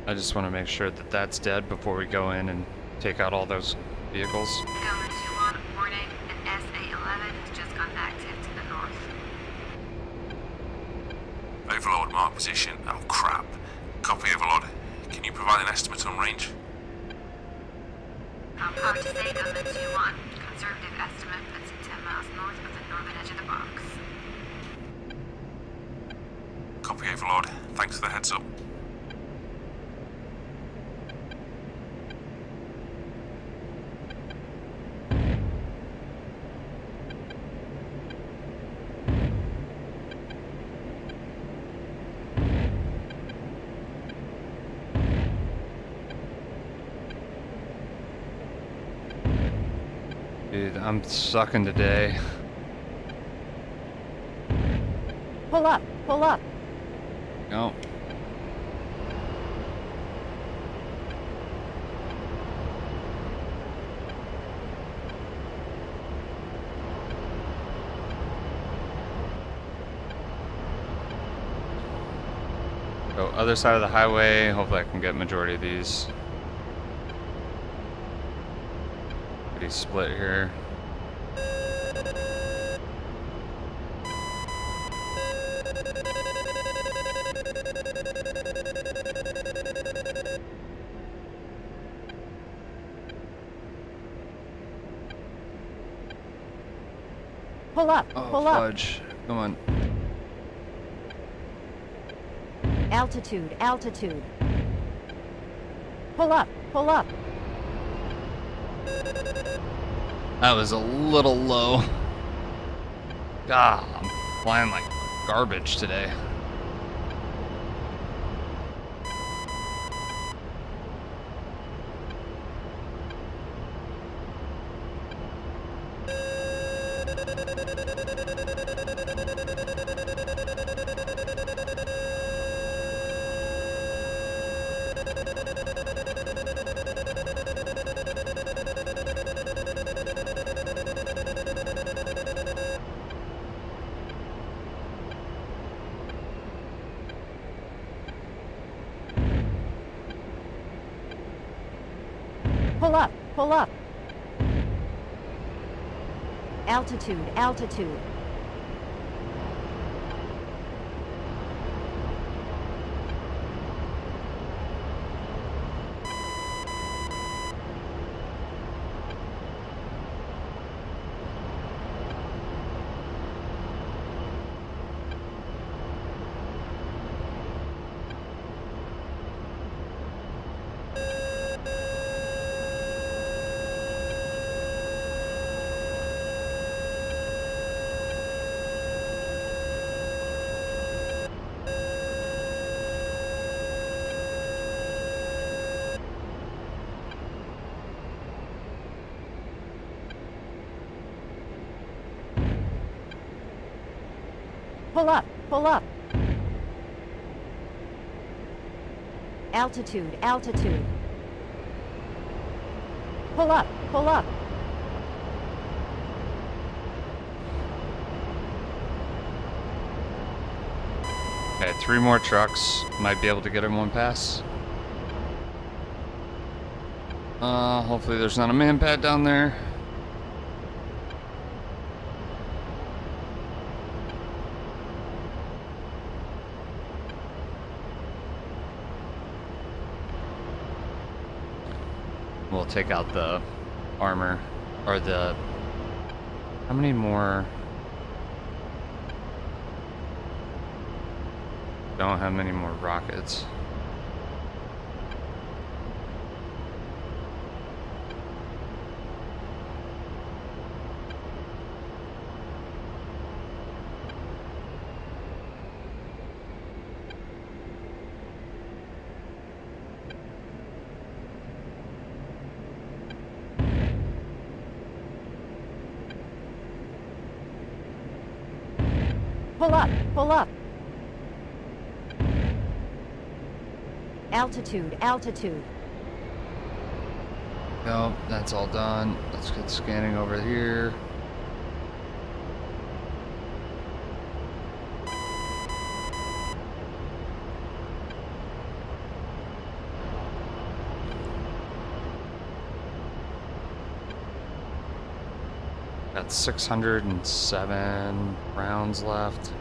I just want to make sure that that's dead before we go in and take out all those vehicles. Gunman 2-1, warning, an SA-11 has just gone active to the north. Overlord, mark position. Oh crap. Copy, Overlord. Can you provide an estimate on range? Hard to say, Gunman 2-1. Conservative estimate puts it 10 miles north of the northern edge of the box. Copy, Overlord. Thanks for the heads up. Dude, I'm sucking today. Pull up, pull up. No. So other side of the highway, hopefully I can get majority of these. Pretty split here. Pull up, Oh, pull up. fudge. Come on. Altitude, altitude. Pull up, pull up. That was a little low. God, I'm flying like garbage today. Pull up, pull up. Altitude, altitude. Pull up, pull up. Altitude, altitude. Pull up, pull up. Okay, 3 more trucks. Might be able to get in one pass. Hopefully there's not a man pad down there. We'll take out the armor, or the... How many more? Don't have many more rockets. Pull up, pull up. Altitude, altitude. Nope, that's all done. Let's get scanning over here. Got 607 rounds left.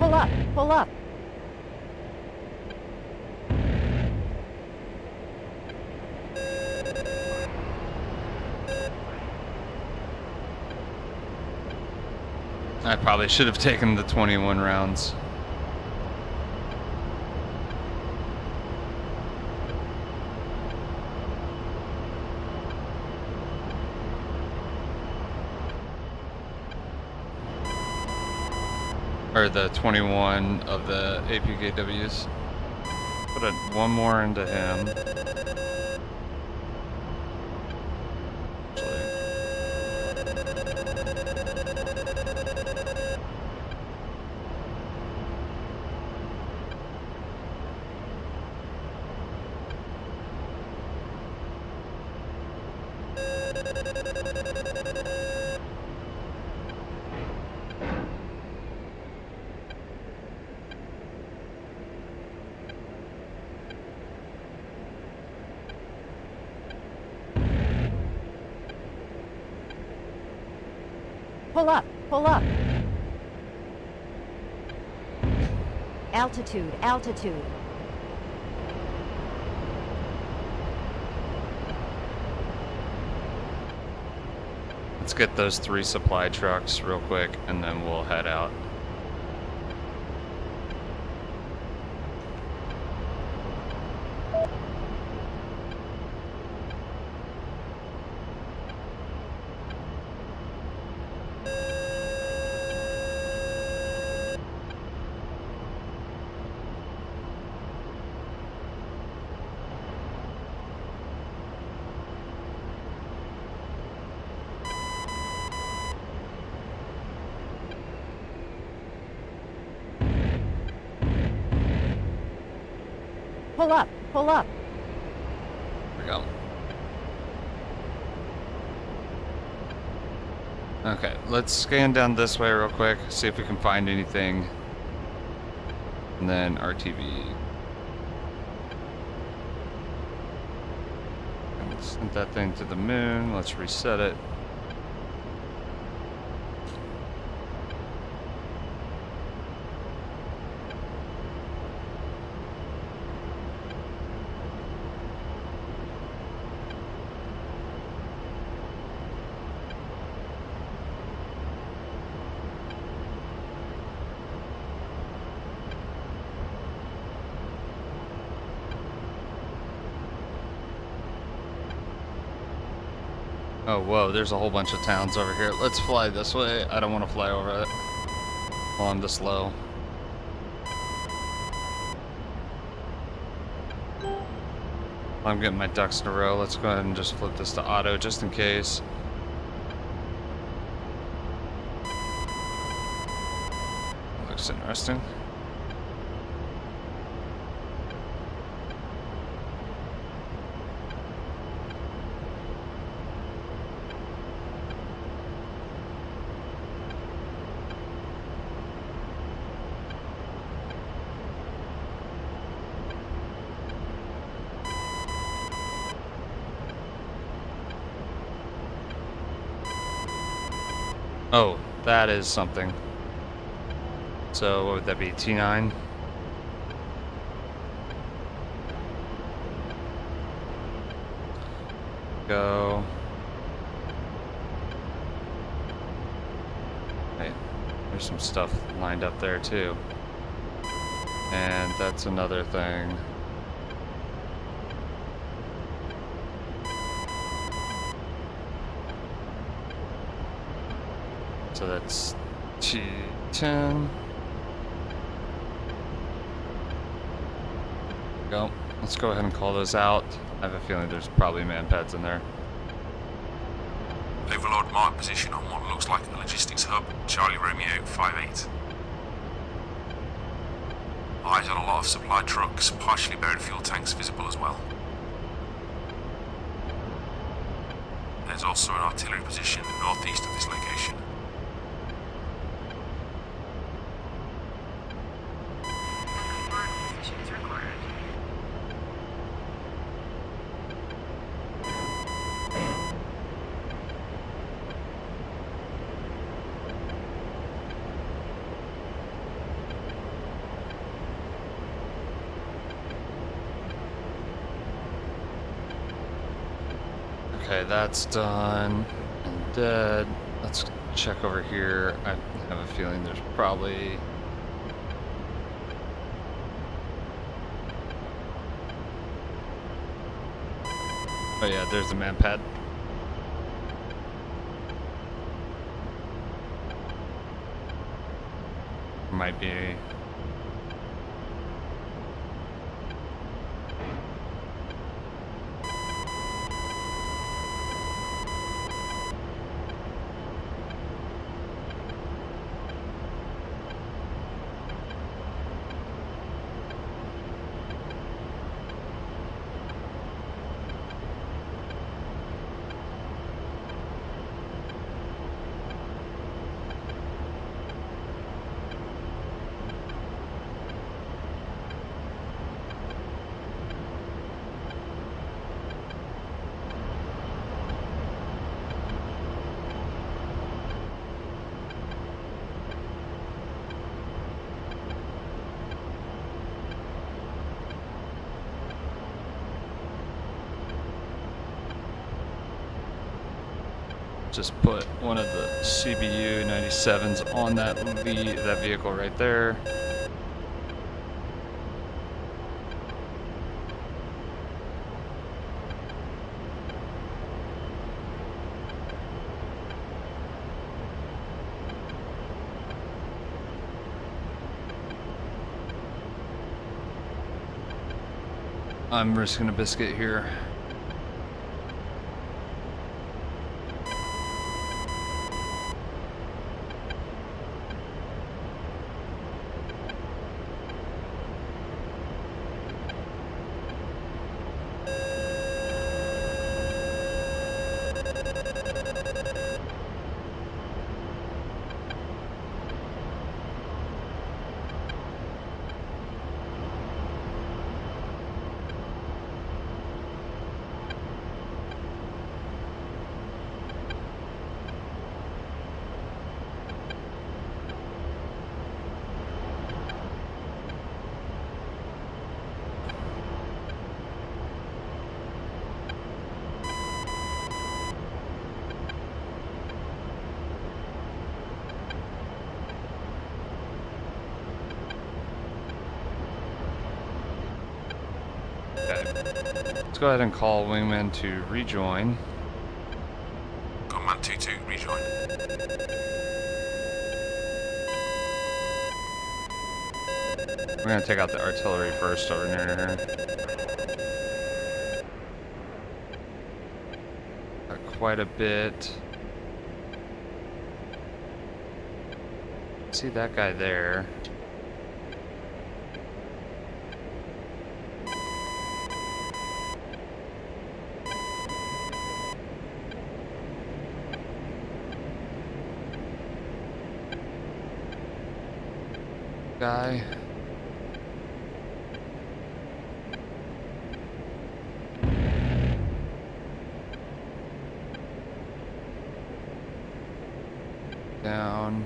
Pull up! Pull up! I probably should have taken the 21 rounds. Or the 21 of the APKWs. Put one more into him. Pull up! Pull up! Altitude! Altitude! Let's get those 3 supply trucks real quick and then we'll head out. Pull up! Pull up! Here we go. Okay, let's scan down this way real quick, see if we can find anything. And then RTV. And send that thing to the moon. Let's reset it. Oh, whoa, there's a whole bunch of towns over here. Let's fly this way. I don't want to fly over it while I'm this low. I'm getting my ducks in a row. Let's go ahead and just flip this to auto just in case. Looks interesting. Oh, that is something. So, what would that be? T9? Go. Hey, there's some stuff lined up there too. And that's another thing. So that's T10. Go. Let's go ahead and call those out. I have a feeling there's probably man pads in there. Overlord mark position on what looks like a logistics hub, Charlie Romeo 58. Eyes on a lot of supply trucks, partially buried fuel tanks visible as well. There's also an artillery position northeast of this location. Position is recorded. Okay, that's done. And dead. Let's check over here. I have a feeling there's probably... Oh yeah, there's the man pad. Might be... Just put one of the CBU 97s on that vehicle right there. I'm risking a biscuit here. Okay. Let's go ahead and call Wingman to rejoin. Gunman 2-2, rejoin. We're gonna take out the artillery first over near here. Got quite a bit. See that guy there. Guy. Down.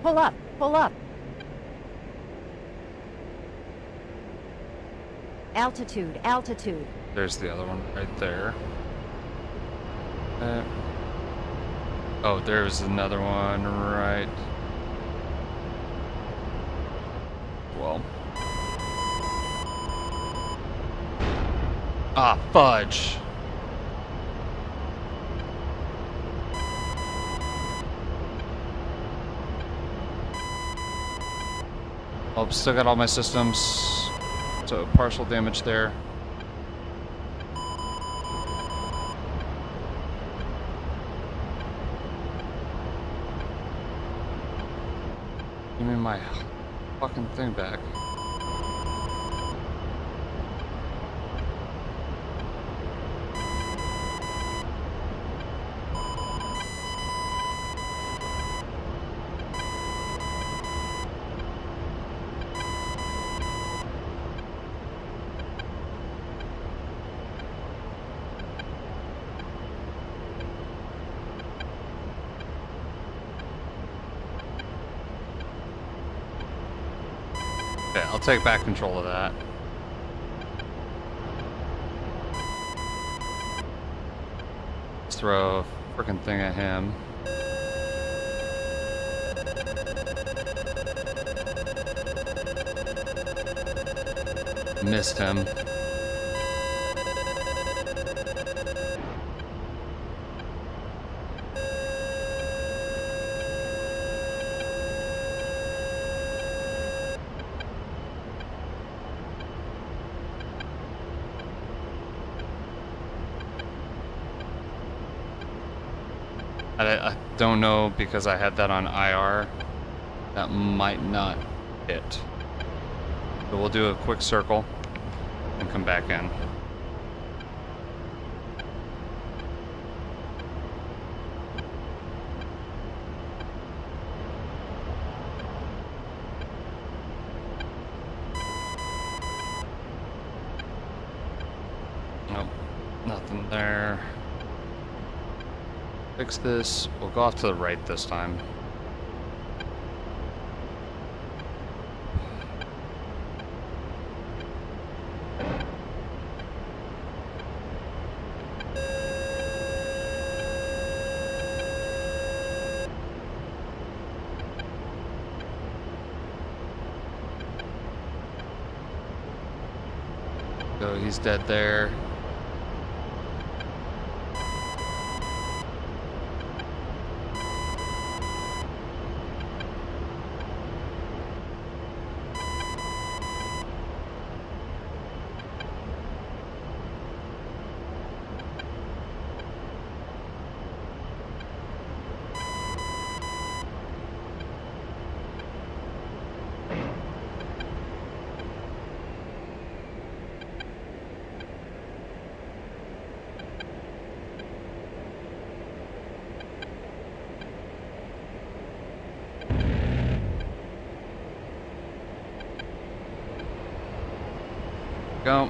Pull up, pull up. Altitude, altitude. There's the other one right there. Oh, there's another one right. Well. Ah, fudge. Oh, still got all my systems. So partial damage there. Give me my fucking thing back. Okay, I'll take back control of that. Let's throw a frickin' thing at him. Missed him. I don't know because I had that on IR. That might not hit. So we'll do a quick circle and come back in. Nope, nothing there. Fix this. We'll go off to the right this time. So he's dead there. Go.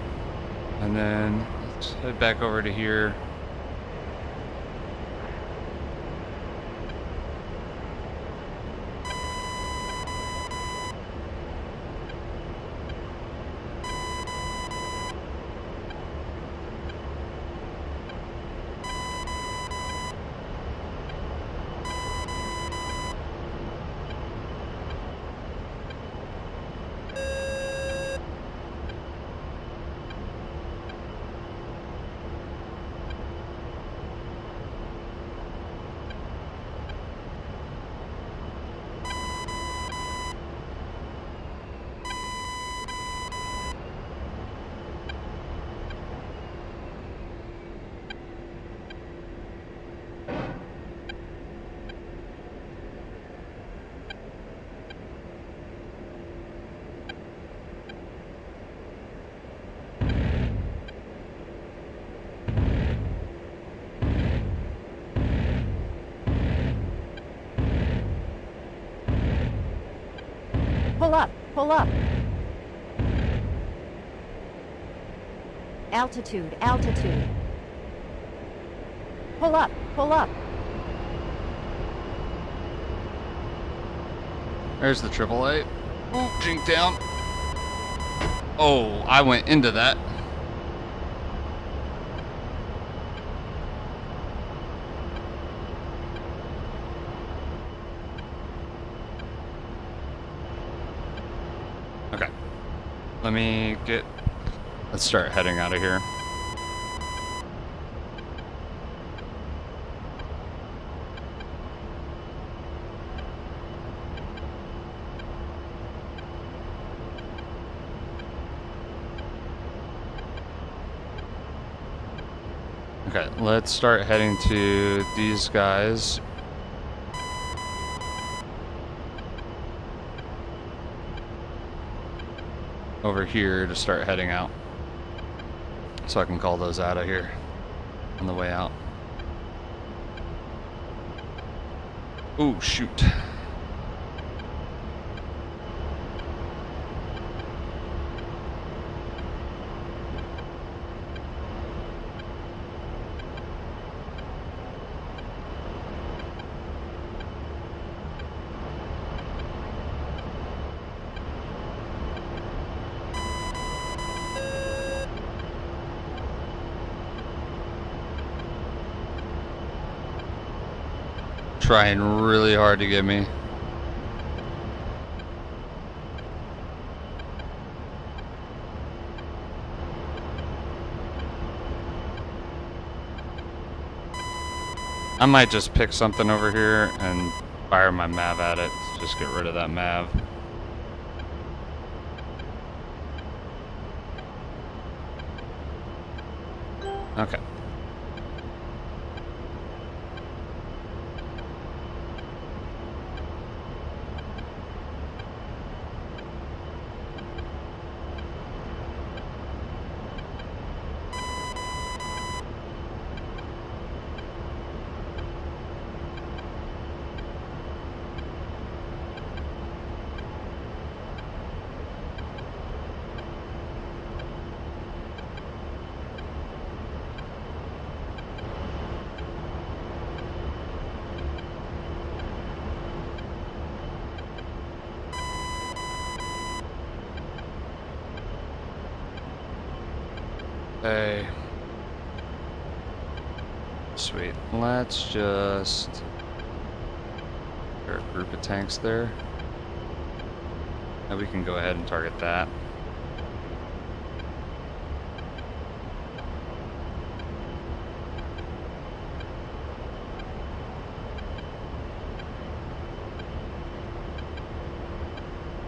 And then let's head back over to here. Pull up, pull up. Altitude, altitude. Pull up, pull up. There's the AAA. Oh, jink down. Oh, I went into that. Okay. Let's start heading out of here. Okay, let's start heading to these guys. Over here to start heading out. So I can call those out of here on the way out. Ooh, shoot. Trying really hard to get me. I might just pick something over here and fire my MAV at it. Just get rid of that MAV. Okay. Hey. Sweet. Let's just... There are a group of tanks there. Now we can go ahead and target that.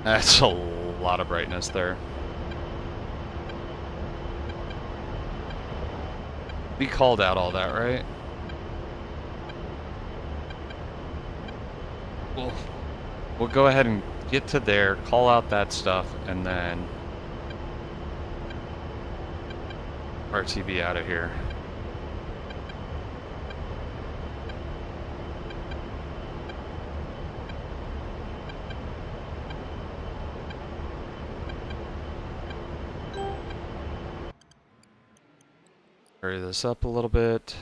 That's a lot of brightness there. We called out all that, right? We'll go ahead and get to there, call out that stuff, and then RTB out of here. Hurry this up a little bit.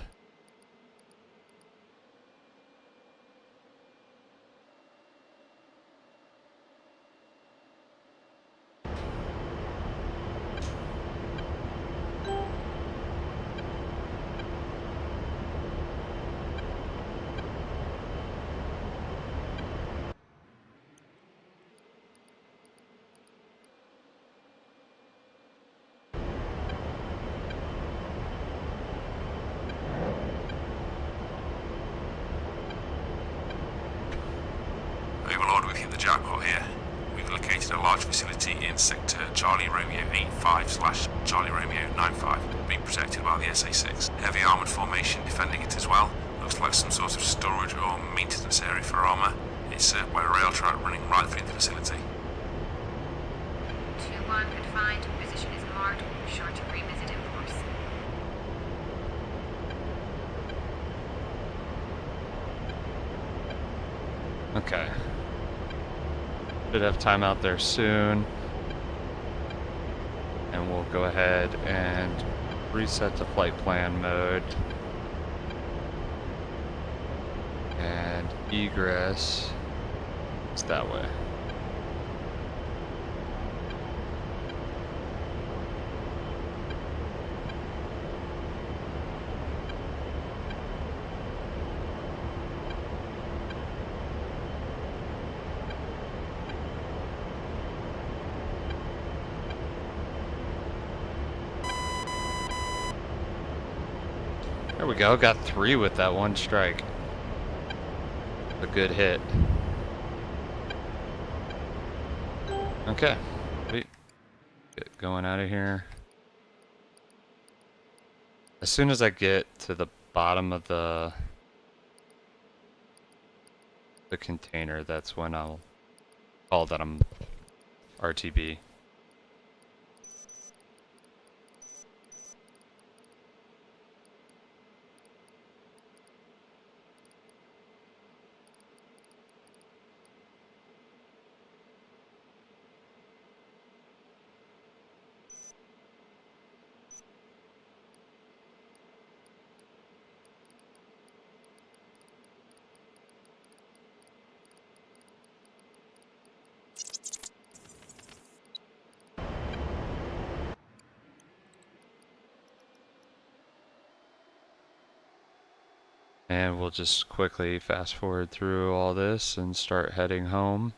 Overlord, we've hit the jackpot here. We've located a large facility in sector Charlie Romeo 85/Charlie Romeo 95, being protected by the SA-6. Heavy armoured formation defending it as well. Looks like some sort of storage or maintenance area for armour. It's served by a rail track running right through the facility. 2-1 confined. Position is marked. Sure to revisit in course. Okay. Should have time out there soon. And we'll go ahead and reset to flight plan mode. And egress is that way. There we go, got 3 with that one strike. A good hit. Okay, sweet. Get going out of here. As soon as I get to the bottom of the container, that's when I'll call that I'm RTB. And we'll just quickly fast forward through all this and start heading home.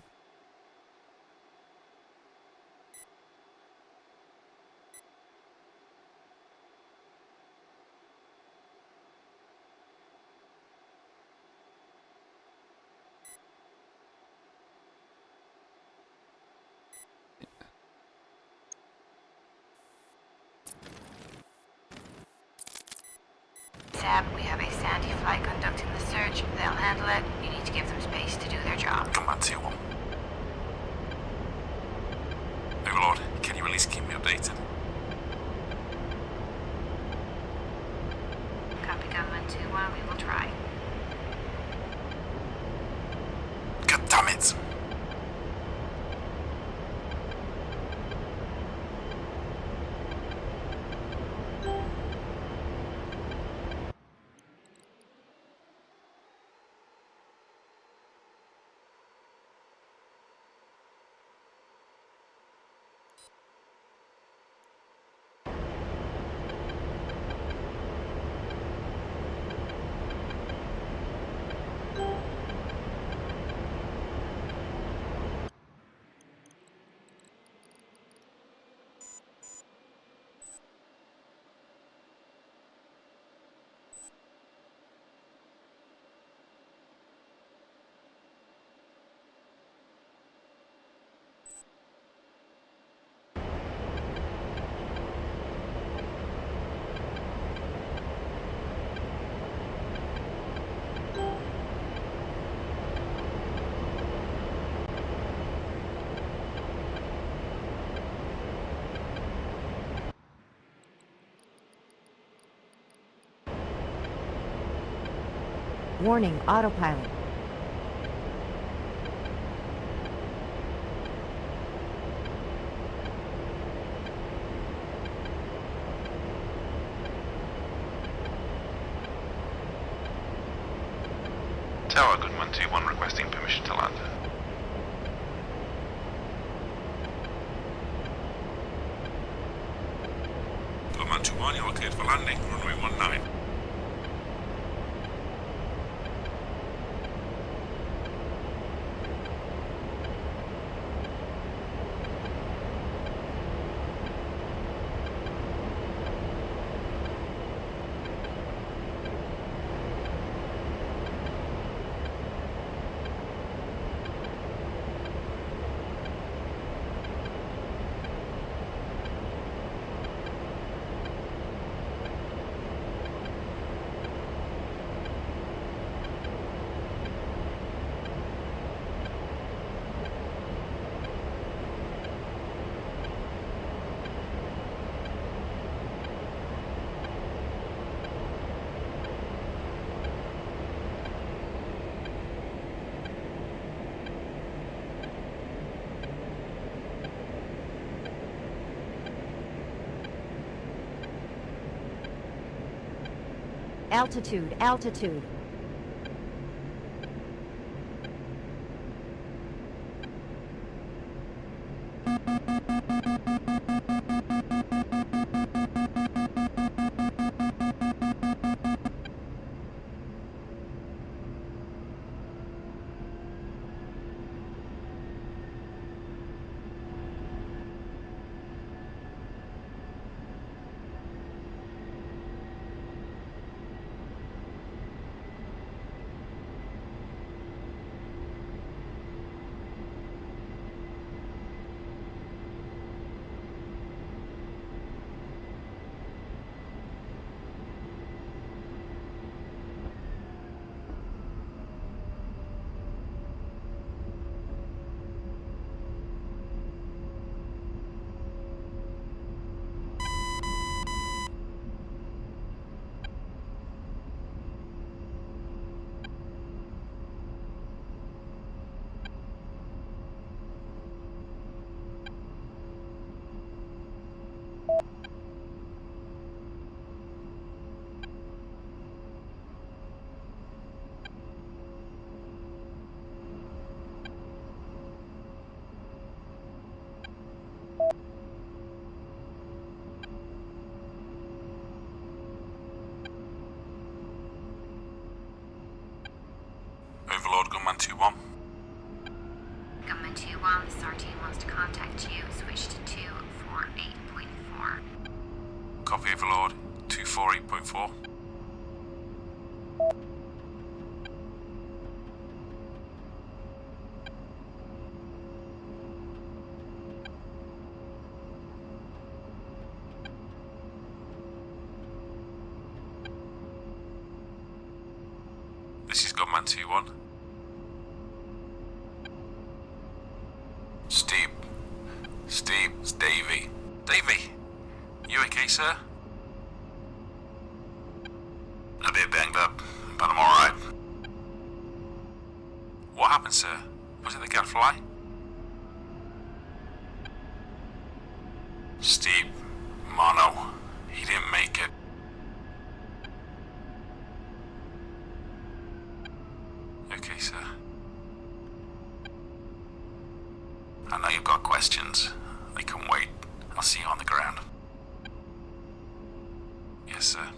Khasab, we have a Sandy flight conducting the search. They'll handle it. You need to give them space to do their job. Gunman 2-1. Overlord, can you at least keep me updated? Copy Gunman 2-1, we will try. God damn it! Warning, autopilot. Tower, Gunman 2-1 requesting permission to land. Gunman 2-1, you are cleared for landing, runway 19. Altitude, altitude. Overlord Gunman 2-1. Gunman 2-1, this RT wants to contact you. Switch to 248.4. Copy Overlord 248.4. This is Gunman 2-1. Steve, it's Davy. Davy, you okay, sir? A bit banged up, but I'm alright. What happened, sir? Was it the gadfly? Steve, Mono, he didn't make it. Okay, sir. I know you've got questions. They can wait. I'll see you on the ground. Yes, sir.